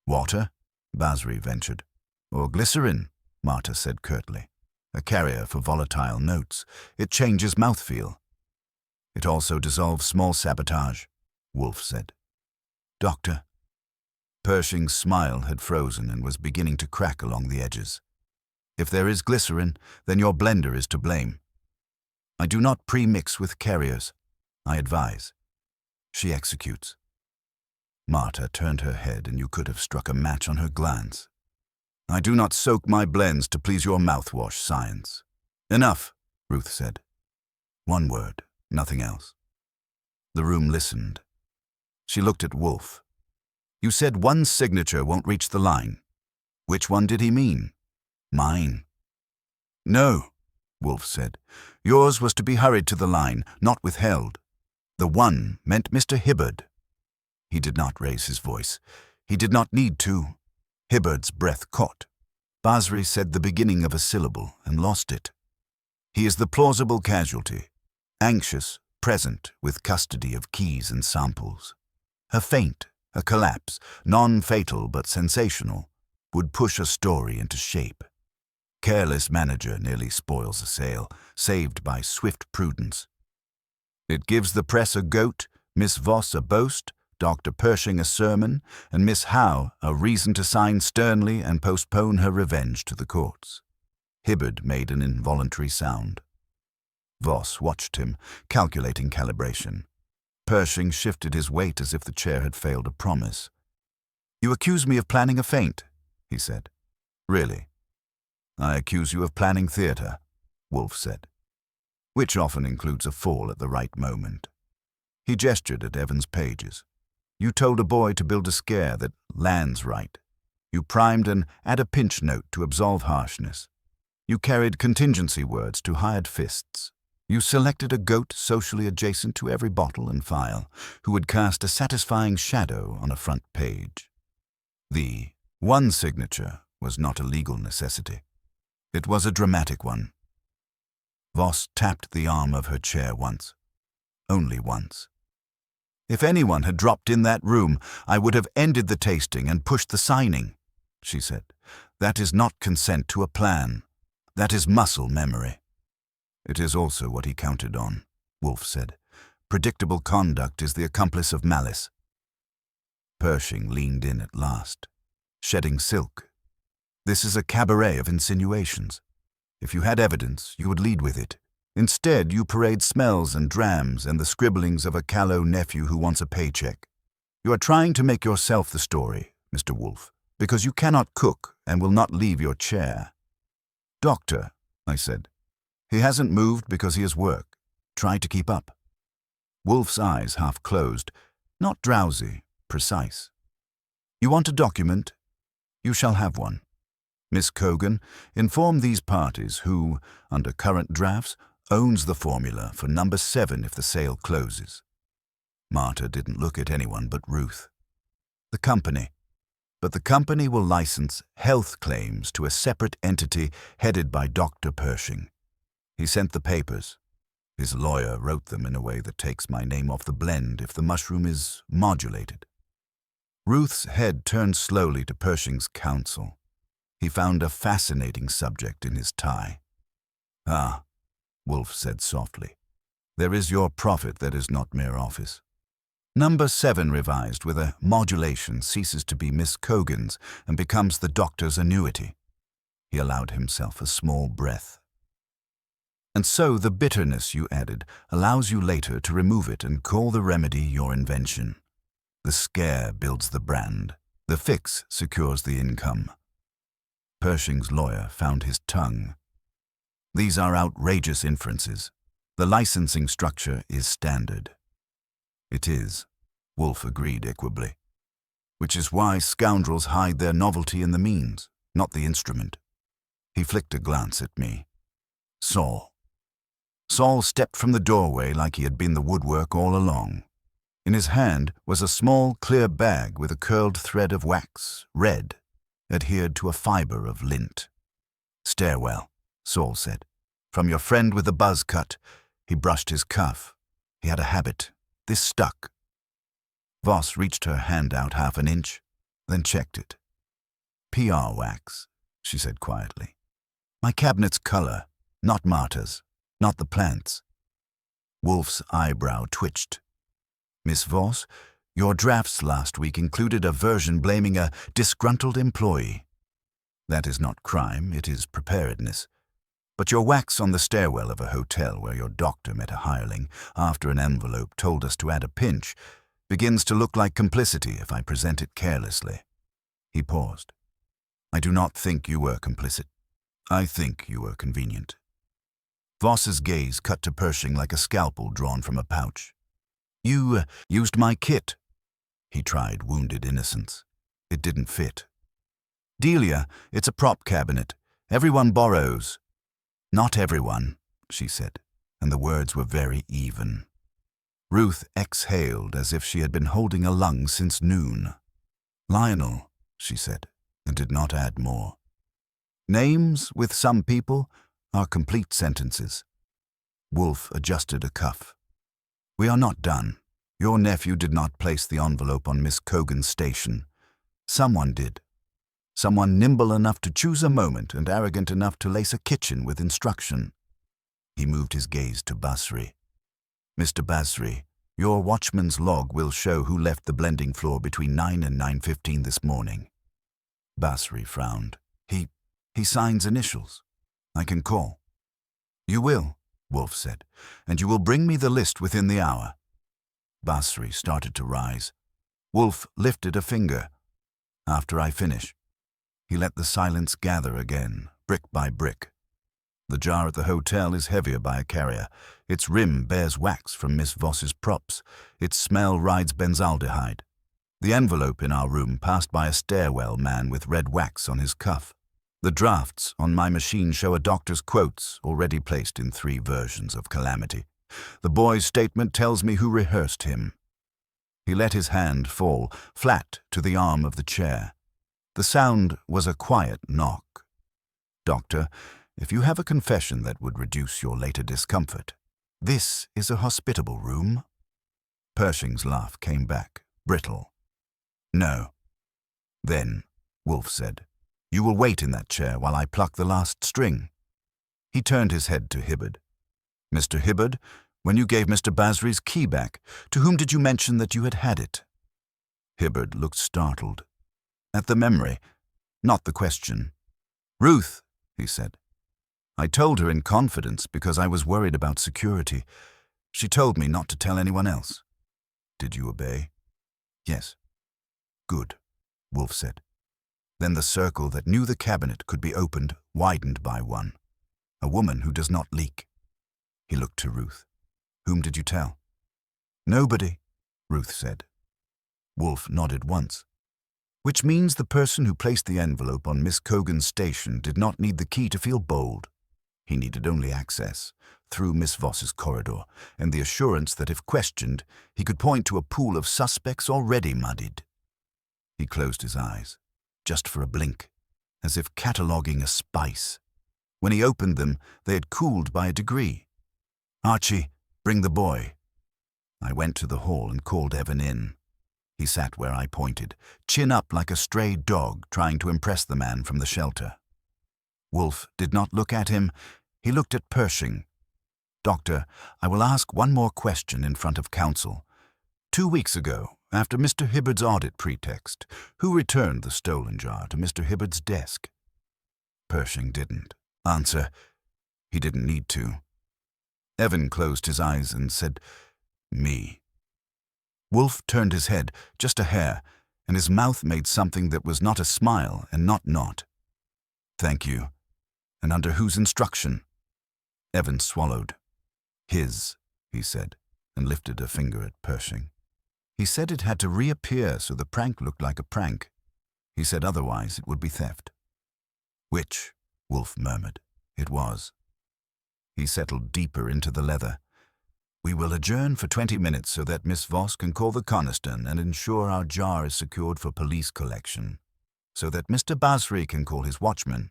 Speaker 1: Water? Basri ventured. Or glycerin, Marta said curtly. A carrier for volatile notes. It changes mouthfeel. It also dissolves small sabotage, Wolfe said. Doctor. Pershing's smile had frozen and was beginning to crack along the edges. If there is glycerin, then your blender is to blame. I do not pre-mix with carriers. I advise. She executes. Marta turned her head and you could have struck a match on her glance. I do not soak my blends to please your mouthwash science. Enough, Ruth said. One word, nothing else. The room listened. She looked at Wolfe. You said one signature won't reach the line. Which one did he mean? Mine. No, Wolfe said. Yours was to be hurried to the line, not withheld. The one meant Mr. Hibbard. He did not raise his voice. He did not need to. Hibbard's breath caught. Basri said the beginning of a syllable and lost it. He is the plausible casualty, anxious, present, with custody of keys and samples. A feint, a collapse, non-fatal but sensational, would push a story into shape. Careless manager nearly spoils a sale, saved by swift prudence. It gives the press a goat, Miss Voss a boast, Dr. Pershing a sermon, and Miss Howe a reason to sign sternly and postpone her revenge to the courts. Hibbard made an involuntary sound. Voss watched him, calculating calibration. Pershing shifted his weight as if the chair had failed a promise. You accuse me of planning a feint, he said. Really? I accuse you of planning theatre, Wolfe said, which often includes a fall at the right moment. He gestured at Evans' pages. You told a boy to build a scare that lands right. You primed an add-a-pinch note to absolve harshness. You carried contingency words to hired fists. You selected a goat socially adjacent to every bottle and file, who would cast a satisfying shadow on a front page. The one signature was not a legal necessity. It was a dramatic one. Voss tapped the arm of her chair once. Only once. If anyone had dropped in that room, I would have ended the tasting and pushed the signing, she said. That is not consent to a plan. That is muscle memory. It is also what he counted on, Wolfe said. Predictable conduct is the accomplice of malice. Pershing leaned in at last, shedding silk. This is a cabaret of insinuations. If you had evidence, you would lead with it. Instead, you parade smells and drams and the scribblings of a callow nephew who wants a paycheck. You are trying to make yourself the story, Mr. Wolfe, because you cannot cook and will not leave your chair. Doctor, I said. He hasn't moved because he has work. Try to keep up. Wolfe's eyes half closed, not drowsy, precise. You want a document? You shall have one. Miss Cogan, inform these parties who, under current drafts, owns the formula for number 7 if the sale closes. Marta didn't look at anyone but Ruth. The company. But the company will license health claims to a separate entity headed by Dr. Pershing. He sent the papers. His lawyer wrote them in a way that takes my name off the blend if the mushroom is modulated. Ruth's head turned slowly to Pershing's counsel. He found a fascinating subject in his tie. Ah, Wolfe said softly. There is your profit that is not mere office. Number 7 revised with a modulation ceases to be Miss Cogan's and becomes the doctor's annuity. He allowed himself a small breath. And so the bitterness you added allows you later to remove it and call the remedy your invention. The scare builds the brand. The fix secures the income. Pershing's lawyer found his tongue. These are outrageous inferences. The licensing structure is standard. It is, Wolfe agreed equably. Which is why scoundrels hide their novelty in the means, not the instrument. He flicked a glance at me. Saul. Saul stepped from the doorway like he had been the woodwork all along. In his hand was a small, clear bag with a curled thread of wax, red, adhered to a fiber of lint. "Stairwell," Saul said. "From your friend with the buzz cut." He brushed his cuff. He had a habit. This stuck. Voss reached her hand out half an inch, then checked it. "PR wax," she said quietly. "My cabinet's color, not Marta's, not the plants." Wolfe's eyebrow twitched. "Miss Voss, your drafts last week included a version blaming a disgruntled employee. That is not crime, it is preparedness. But your wax on the stairwell of a hotel where your doctor met a hireling after an envelope told us to add a pinch begins to look like complicity if I present it carelessly." He paused. "I do not think you were complicit. I think you were convenient." Voss's gaze cut to Pershing like a scalpel drawn from a pouch. "You used my kit." He tried wounded innocence. "It didn't fit." "Delia, it's a prop cabinet. Everyone borrows." "Not everyone," she said, and the words were very even. Ruth exhaled as if she had been holding a lung since noon. "Lionel," she said, and did not add more. "Names, with some people, are complete sentences." Wolfe adjusted a cuff. "We are not done. Your nephew did not place the envelope on Miss Cogan's station. Someone did. Someone nimble enough to choose a moment and arrogant enough to lace a kitchen with instruction." He moved his gaze to Basri. "Mr. Basri, your watchman's log will show who left the blending floor between 9 and 9:15 this morning." Basri frowned. He signs initials. I can call." "You will," Wolfe said, "and you will bring me the list within the hour." Basri started to rise. Wolfe lifted a finger. "After I finish." He let the silence gather again, brick by brick. The jar at the hotel is heavier by a carrier. Its rim bears wax from Miss Voss's props. Its smell rides benzaldehyde. The envelope in our room passed by a stairwell man with red wax on his cuff. The drafts on my machine show a doctor's quotes already placed in 3 versions of calamity. The boy's statement tells me who rehearsed him. He let his hand fall, flat to the arm of the chair. The sound was a quiet knock. "Doctor, if you have a confession that would reduce your later discomfort, this is a hospitable room." Pershing's laugh came back, brittle. "No." "Then," Wolfe said, "you will wait in that chair while I pluck the last string." He turned his head to Hibbard. "Mr. Hibbard, when you gave Mr. Basri's key back, to whom did you mention that you had had it?" Hibbard looked startled. "At the memory, not the question." "Ruth," he said. "I told her in confidence because I was worried about security. She told me not to tell anyone else." "Did you obey?" "Yes." "Good," Wolfe said. Then the circle that knew the cabinet could be opened widened by one. "A woman who does not leak." He looked to Ruth. "Whom did you tell?" "Nobody," Ruth said. Wolfe nodded once. "Which means the person who placed the envelope on Miss Cogan's station did not need the key to feel bold. He needed only access, through Miss Voss's corridor, and the assurance that if questioned, he could point to a pool of suspects already muddied." He closed his eyes, just for a blink, as if cataloguing a spice. When he opened them, they had cooled by a degree. "Archie, bring the boy." I went to the hall and called Evan in. He sat where I pointed, chin up like a stray dog trying to impress the man from the shelter. Wolfe did not look at him. He looked at Pershing. "Doctor, I will ask one more question in front of counsel. 2 weeks ago, after Mr. Hibbard's audit pretext, who returned the stolen jar to Mr. Hibbard's desk?" Pershing didn't answer. He didn't need to. Evan closed his eyes and said, "Me." Wolfe turned his head, just a hair, and his mouth made something that was not a smile and not. "Thank you. And under whose instruction?" Evan swallowed. "His," he said, and lifted a finger at Pershing. "He said it had to reappear so the prank looked like a prank. He said otherwise it would be theft." Which? Wolfe murmured. It was. He settled deeper into the leather. We will adjourn for 20 minutes so that Miss Voss can call the Coniston and ensure our jar is secured for police collection, so that Mr. Basri can call his watchman,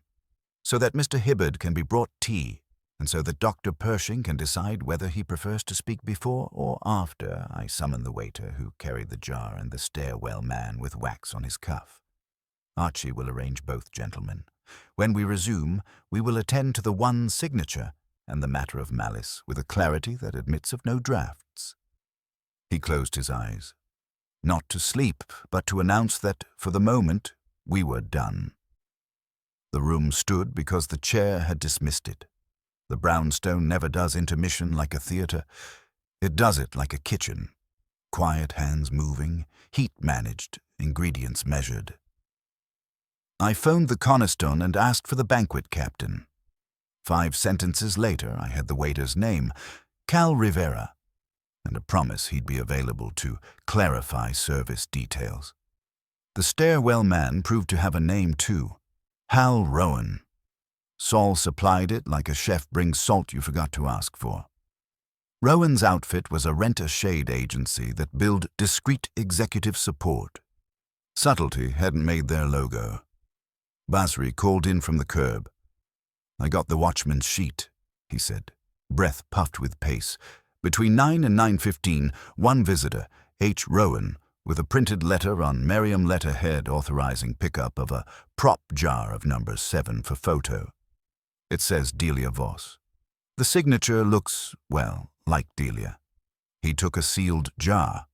Speaker 1: so that Mr. Hibbard can be brought tea, and so that Dr. Pershing can decide whether he prefers to speak before or after I summon the waiter who carried the jar and the stairwell man with wax on his cuff. Archie will arrange both gentlemen. When we resume, we will attend to the one signature and the matter of malice with a clarity that admits of no drafts. He closed his eyes, not to sleep, but to announce that, for the moment, we were done. The room stood because the chair had dismissed it. The brownstone never does intermission like a theatre. It does it like a kitchen. Quiet hands moving, heat managed, ingredients measured. I phoned the Coniston and asked for the banquet captain. 5 sentences later, I had the waiter's name, Cal Rivera, and a promise he'd be available to clarify service details. The stairwell man proved to have a name too, Hal Rowan. Saul supplied it like a chef brings salt you forgot to ask for. Rowan's outfit was a rent-a-shade agency that billed discreet executive support. Subtlety hadn't made their logo. Basri called in from the curb. I got the watchman's sheet, he said, breath puffed with pace. Between 9 and 9:15, one visitor, H. Rowan, with a printed letter on Merriam letterhead authorizing pickup of a prop jar of number 7 for photo. It says Delia Voss. The signature looks, well, like Delia. He took a sealed jar.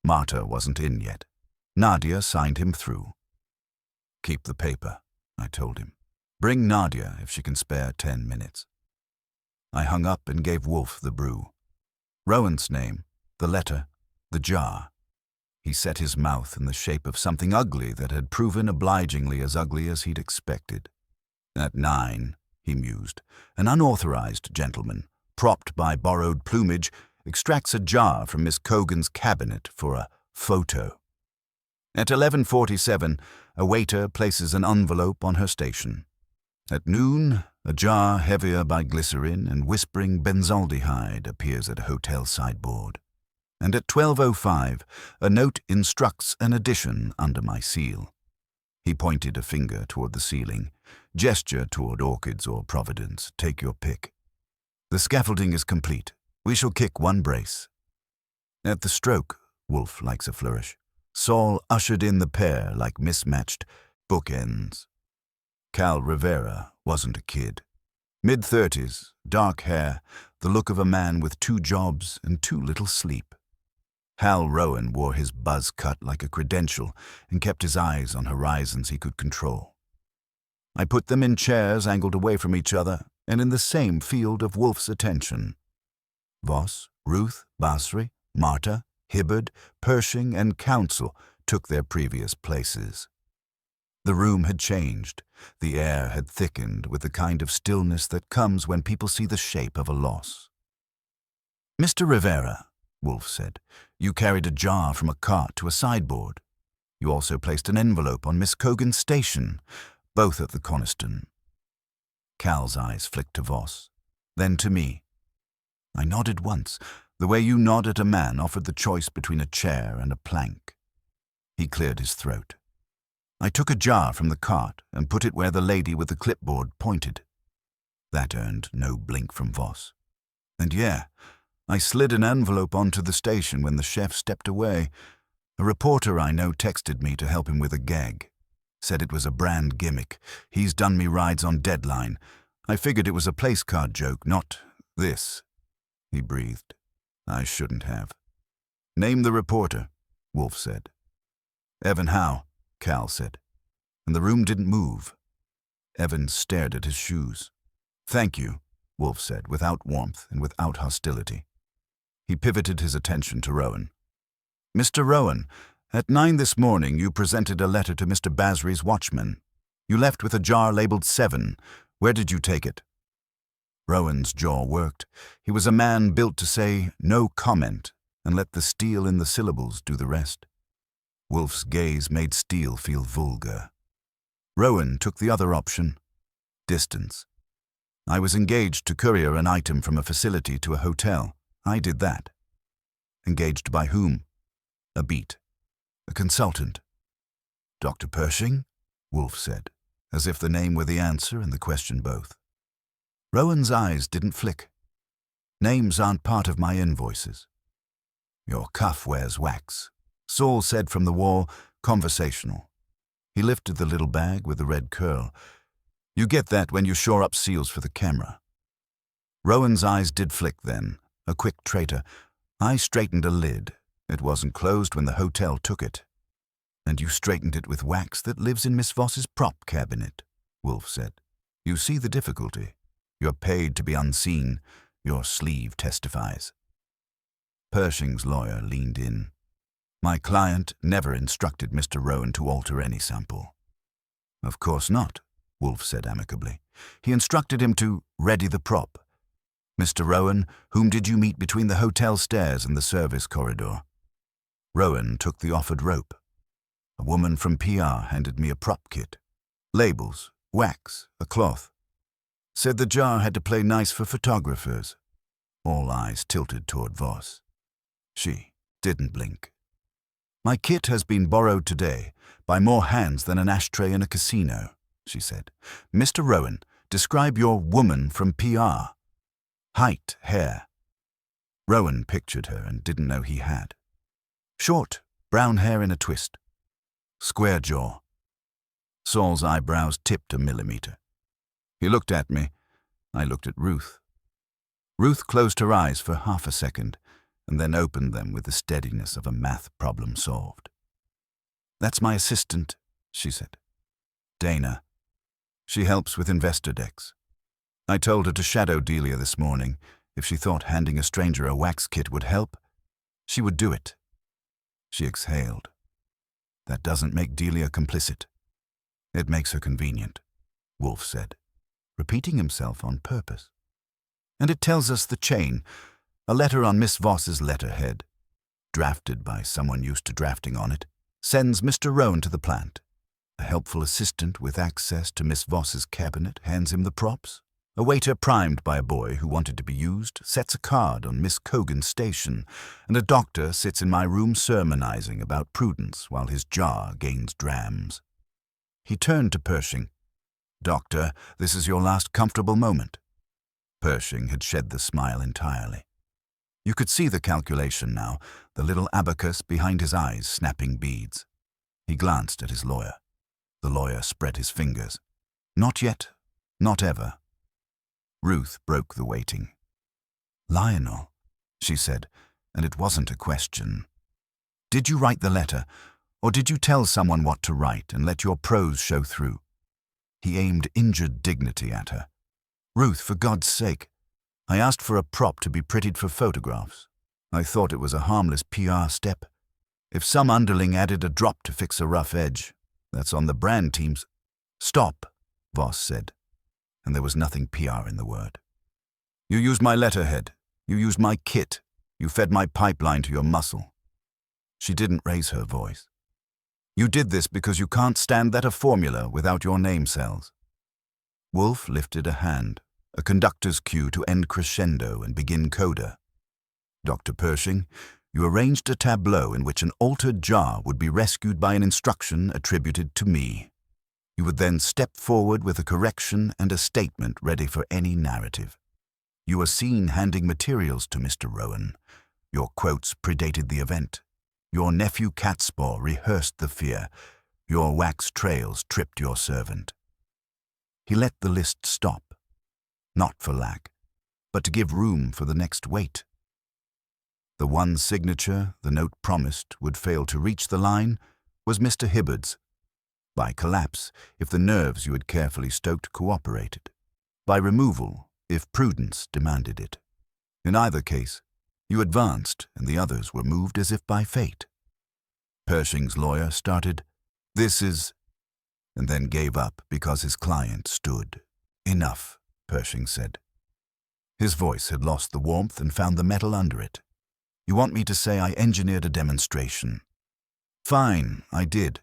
Speaker 1: Marta wasn't in yet. Nadia signed him through. Keep the paper, I told him. Bring Nadia if she can spare 10 minutes. I hung up and gave Wolfe the brew. Rowan's name, the letter, the jar. He set his mouth in the shape of something ugly that had proven obligingly as ugly as he'd expected. At 9, he mused, an unauthorized gentleman, propped by borrowed plumage, extracts a jar from Miss Cogan's cabinet for a photo. At 11:47, a waiter places an envelope on her station. At noon, a jar heavier by glycerin and whispering benzaldehyde appears at a hotel sideboard. And at 12:05, a note instructs an addition under my seal. He pointed a finger toward the ceiling. Gesture toward orchids or Providence. Take your pick. The scaffolding is complete. We shall kick one brace. At the stroke, Wolfe likes a flourish. Saul ushered in the pair like mismatched bookends. Cal Rivera wasn't a kid. Mid-30s, dark hair, the look of a man with 2 jobs and too little sleep. Hal Rowan wore his buzz cut like a credential and kept his eyes on horizons he could control. I put them in chairs angled away from each other and in the same field of Wolfe's attention. Voss, Ruth, Basri, Marta, Hibbard, Pershing, and Counsel took their previous places. The room had changed. The air had thickened with the kind of stillness that comes when people see the shape of a loss. "Mr. Rivera," Wolfe said, "you carried a jar from a cart to a sideboard. You also placed an envelope on Miss Cogan's station, both at the Coniston." Cal's eyes flicked to Voss, then to me. I nodded once, the way you nod at a man offered the choice between a chair and a plank. He cleared his throat. I took a jar from the cart and put it where the lady with the clipboard pointed. That earned no blink from Voss. And yeah, I slid an envelope onto the station when the chef stepped away. A reporter I know texted me to help him with a gag. Said it was a brand gimmick. He's done me rides on deadline. I figured it was a place card joke, not this. He breathed. I shouldn't have. "Name the reporter," Wolfe said. "Evan Howe," Cal said, and the room didn't move. Evan stared at his shoes. "Thank you," Wolfe said, without warmth and without hostility. He pivoted his attention to Rowan. "Mr. Rowan, at 9 this morning you presented a letter to Mr. Basri's watchman. You left with a jar labeled 7. Where did you take it?" Rowan's jaw worked. He was a man built to say no comment and let the steel in the syllables do the rest. Wolfe's gaze made steel feel vulgar. Rowan took the other option. Distance. I was engaged to courier an item from a facility to a hotel. I did that. Engaged by whom? A beat. A consultant. Dr. Pershing? Wolfe said, as if the name were the answer and the question both. Rowan's eyes didn't flick. Names aren't part of my invoices. Your cuff wears wax. Saul said from the wall, conversational. He lifted the little bag with the red curl. You get that when you shore up seals for the camera. Rowan's eyes did flick then, a quick traitor. I straightened a lid. It wasn't closed when the hotel took it. And you straightened it with wax that lives in Miss Voss's prop cabinet, Wolfe said. You see the difficulty. You're paid to be unseen. Your sleeve testifies. Pershing's lawyer leaned in. My client never instructed Mr. Rowan to alter any sample. Of course not, Wolfe said amicably. He instructed him to ready the prop. Mr. Rowan, whom did you meet between the hotel stairs and the service corridor? Rowan took the offered rope. A woman from PR handed me a prop kit. Labels, wax, a cloth. Said the jar had to play nice for photographers. All eyes tilted toward Voss. She didn't blink. My kit has been borrowed today by more hands than an ashtray in a casino, she said. Mr. Rowan, describe your woman from PR. Height, hair. Rowan pictured her and didn't know he had. Short, brown hair in a twist. Square jaw. Saul's eyebrows tipped a millimeter. He looked at me. I looked at Ruth. Ruth closed her eyes for half a second and then opened them with the steadiness of a math problem solved. That's my assistant, she said. Dana. She helps with investor decks. I told her to shadow Delia this morning. If she thought handing a stranger a wax kit would help, she would do it. She exhaled. That doesn't make Delia complicit. It makes her convenient, Wolfe said, repeating himself on purpose. And it tells us the chain, a letter on Miss Voss's letterhead, drafted by someone used to drafting on it, sends Mr. Rowan to the plant. A helpful assistant with access to Miss Voss's cabinet hands him the props. A waiter primed by a boy who wanted to be used sets a card on Miss Cogan's station, and a doctor sits in my room sermonizing about prudence while his jar gains drams. He turned to Pershing. Doctor, this is your last comfortable moment. Pershing had shed the smile entirely. You could see the calculation now, the little abacus behind his eyes snapping beads. He glanced at his lawyer. The lawyer spread his fingers. Not yet, not ever. Ruth broke the waiting. Lionel, she said, and it wasn't a question. Did you write the letter, or did you tell someone what to write and let your prose show through? He aimed injured dignity at her. Ruth, for God's sake, I asked for a prop to be prettied for photographs. I thought it was a harmless PR step. If some underling added a drop to fix a rough edge, that's on the brand team's. Stop, Voss said, and there was nothing PR in the word. You used my letterhead. You used my kit. You fed my pipeline to your muscle. She didn't raise her voice. You did this because you can't stand that a formula without your name cells. Wolfe lifted a hand, a conductor's cue to end crescendo and begin coda. Dr. Pershing, you arranged a tableau in which an altered jar would be rescued by an instruction attributed to me. You would then step forward with a correction and a statement ready for any narrative. You were seen handing materials to Mr. Rowan. Your quotes predated the event. Your nephew Catspaw rehearsed the fear. Your wax trails tripped your servant. He let the list stop, not for lack, but to give room for the next wait. The one signature the note promised would fail to reach the line was Mr. Hibbard's. By collapse, if the nerves you had carefully stoked cooperated. By removal, if prudence demanded it. In either case, you advanced and the others were moved as if by fate. Pershing's lawyer started, "This is," and then gave up because his client stood. Enough, Pershing said. His voice had lost the warmth and found the metal under it. You want me to say I engineered a demonstration? Fine, I did.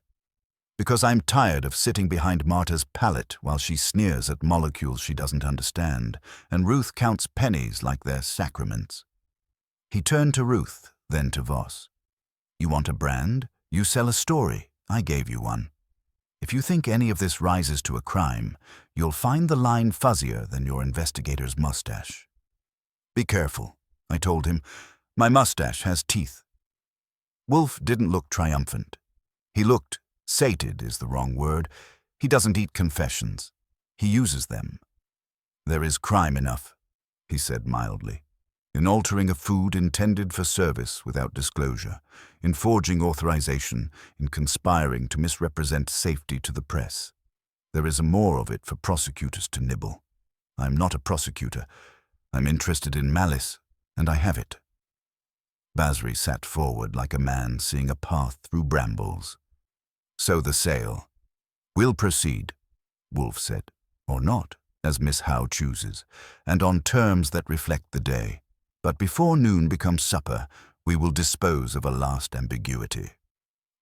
Speaker 1: Because I'm tired of sitting behind Marta's pallet while she sneers at molecules she doesn't understand, and Ruth counts pennies like they're sacraments. He turned to Ruth, then to Voss. You want a brand? You sell a story. I gave you one. If you think any of this rises to a crime, you'll find the line fuzzier than your investigator's mustache. Be careful, I told him. My mustache has teeth. Wolfe didn't look triumphant. He looked, sated is the wrong word. He doesn't eat confessions. He uses them. There is crime enough, he said mildly, in altering a food intended for service without disclosure, in forging authorization, in conspiring to misrepresent safety to the press. There is more of it for prosecutors to nibble. I'm not a prosecutor. I'm interested in malice, and I have it. Basri sat forward like a man seeing a path through brambles. So the sale. We'll proceed, Wolfe said, or not, as Miss Howe chooses, and on terms that reflect the day. But before noon becomes supper, we will dispose of a last ambiguity.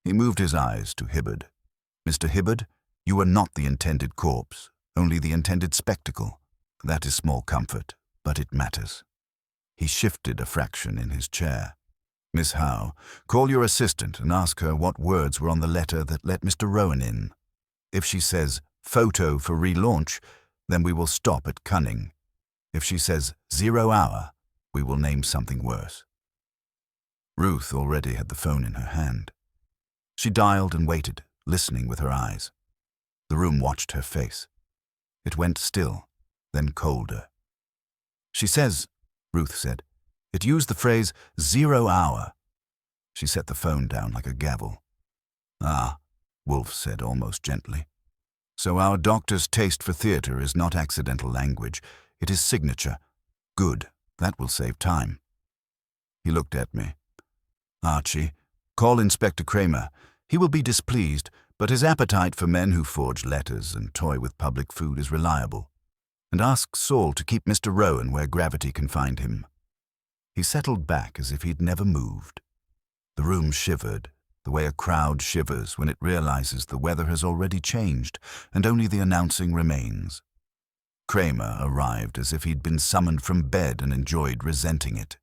Speaker 1: He moved his eyes to Hibbard. Mr. Hibbard, you are not the intended corpse, only the intended spectacle. That is small comfort, but it matters. He shifted a fraction in his chair. Miss Howe, call your assistant and ask her what words were on the letter that let Mr. Rowan in. If she says, photo for relaunch, then we will stop at cunning. If she says 0 hour, we will name something worse. Ruth already had the phone in her hand. She dialed and waited, listening with her eyes. The room watched her face. It went still, then colder. She says, Ruth said, it used the phrase 0 hour. She set the phone down like a gavel. Ah, Wolfe said almost gently. So our doctor's taste for theater is not accidental language. It is signature. Good. That will save time. He looked at me. Archie, call Inspector Kramer. He will be displeased, but his appetite for men who forge letters and toy with public food is reliable. And ask Saul to keep Mr. Rowan where gravity can find him. He settled back as if he'd never moved. The room shivered, the way a crowd shivers when it realizes the weather has already changed and only the announcing remains. Kramer arrived as if he'd been summoned from bed and enjoyed resenting it.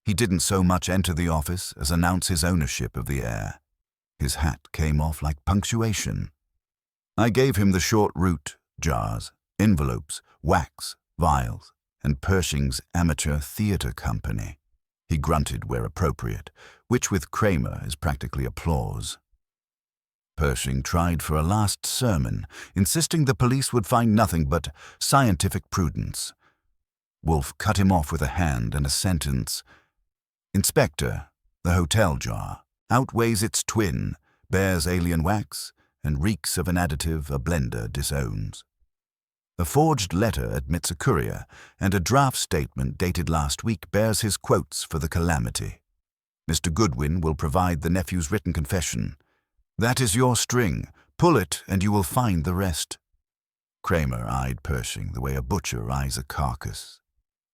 Speaker 1: He didn't so much enter the office as announce his ownership of the air. His hat came off like punctuation. I gave him the short route, jars, envelopes, wax, vials, and Pershing's amateur theater company. He grunted where appropriate, which with Kramer is practically applause. Pershing tried for a last sermon, insisting the police would find nothing but scientific prudence. Wolfe cut him off with a hand and a sentence. Inspector, the hotel jar, outweighs its twin, bears alien wax, and reeks of an additive a blender disowns. A forged letter admits a courier, and a draft statement dated last week bears his quotes for the calamity. Mr. Goodwin will provide the nephew's written confession. That is your string. Pull it, and you will find the rest. Kramer eyed Pershing the way a butcher eyes a carcass.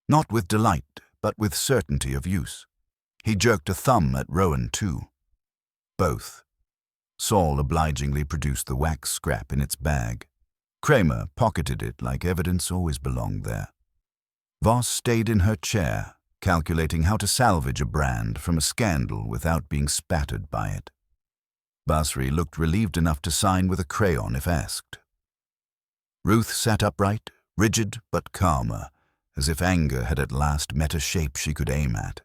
Speaker 1: Not with delight, but with certainty of use. He jerked a thumb at Rowan, too. Both. Saul obligingly produced the wax scrap in its bag. Kramer pocketed it like evidence always belonged there. Voss stayed in her chair, calculating how to salvage a brand from a scandal without being spattered by it. Basri looked relieved enough to sign with a crayon if asked. Ruth sat upright, rigid but calmer, as if anger had at last met a shape she could aim at.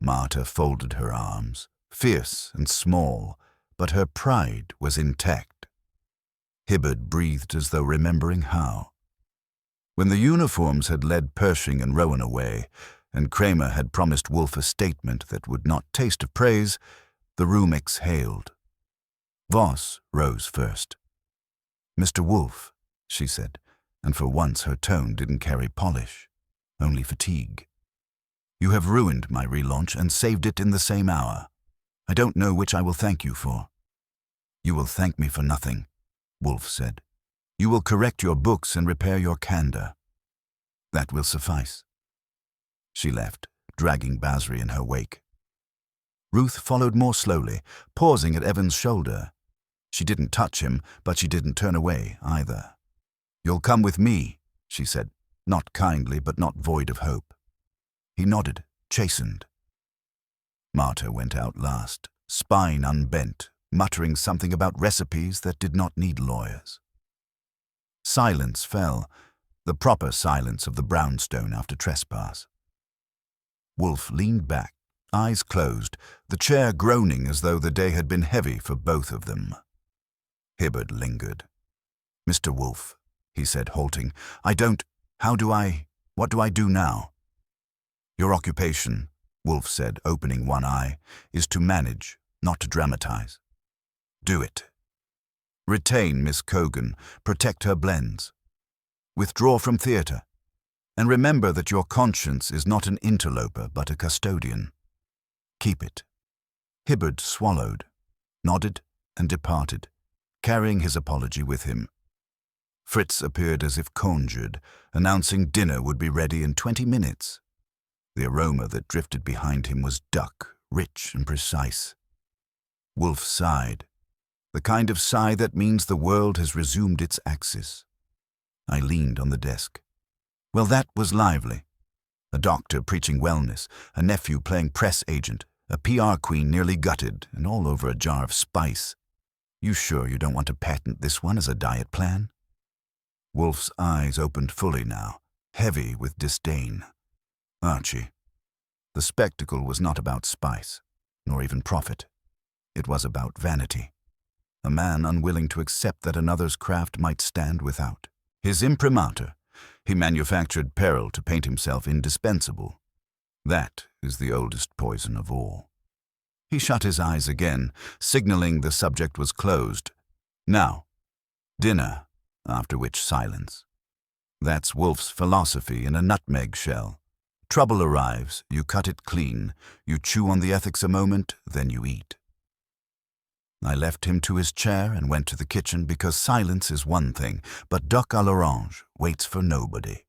Speaker 1: Marta folded her arms, fierce and small, but her pride was intact. Hibbard breathed as though remembering how. When the uniforms had led Pershing and Rowan away, and Kramer had promised Wolfe a statement that would not taste of praise, the room exhaled. Voss rose first. Mr. Wolfe, she said, and for once her tone didn't carry polish, only fatigue. You have ruined my relaunch and saved it in the same hour. I don't know which I will thank you for. You will thank me for nothing, Wolfe said. You will correct your books and repair your candor. That will suffice. She left, dragging Basri in her wake. Ruth followed more slowly, pausing at Evan's shoulder. She didn't touch him, but she didn't turn away either. "You'll come with me," she said, not kindly but not void of hope. He nodded, chastened. Marta went out last, spine unbent, muttering something about recipes that did not need lawyers. Silence fell, the proper silence of the brownstone after trespass. Wolfe leaned back, eyes closed, the chair groaning as though the day had been heavy for both of them. Hibbard lingered. "Mr. Wolfe," he said, halting, what do I do now?" "Your occupation," Wolfe said, opening one eye, "is to manage, not to dramatize. Do it. Retain Miss Cogan, protect her blends. Withdraw from theatre. And remember that your conscience is not an interloper but a custodian. Keep it." Hibbard swallowed, nodded, and departed, carrying his apology with him. Fritz appeared as if conjured, announcing dinner would be ready in 20 minutes. The aroma that drifted behind him was duck, rich and precise. Wolfe sighed, the kind of sigh that means the world has resumed its axis. I leaned on the desk. Well, that was lively. A doctor preaching wellness, a nephew playing press agent, a PR queen nearly gutted, and all over a jar of spice. "You sure you don't want to patent this one as a diet plan?" Wolfe's eyes opened fully now, heavy with disdain. "Archie, the spectacle was not about spice, nor even profit. It was about vanity. A man unwilling to accept that another's craft might stand without. His imprimatur, he manufactured peril to paint himself indispensable. That is the oldest poison of all." He shut his eyes again, signaling the subject was closed. "Now, dinner, after which silence. That's Wolfe's philosophy in a nutmeg shell. Trouble arrives, you cut it clean, you chew on the ethics a moment, then you eat." I left him to his chair and went to the kitchen because silence is one thing, but duck à l'orange waits for nobody.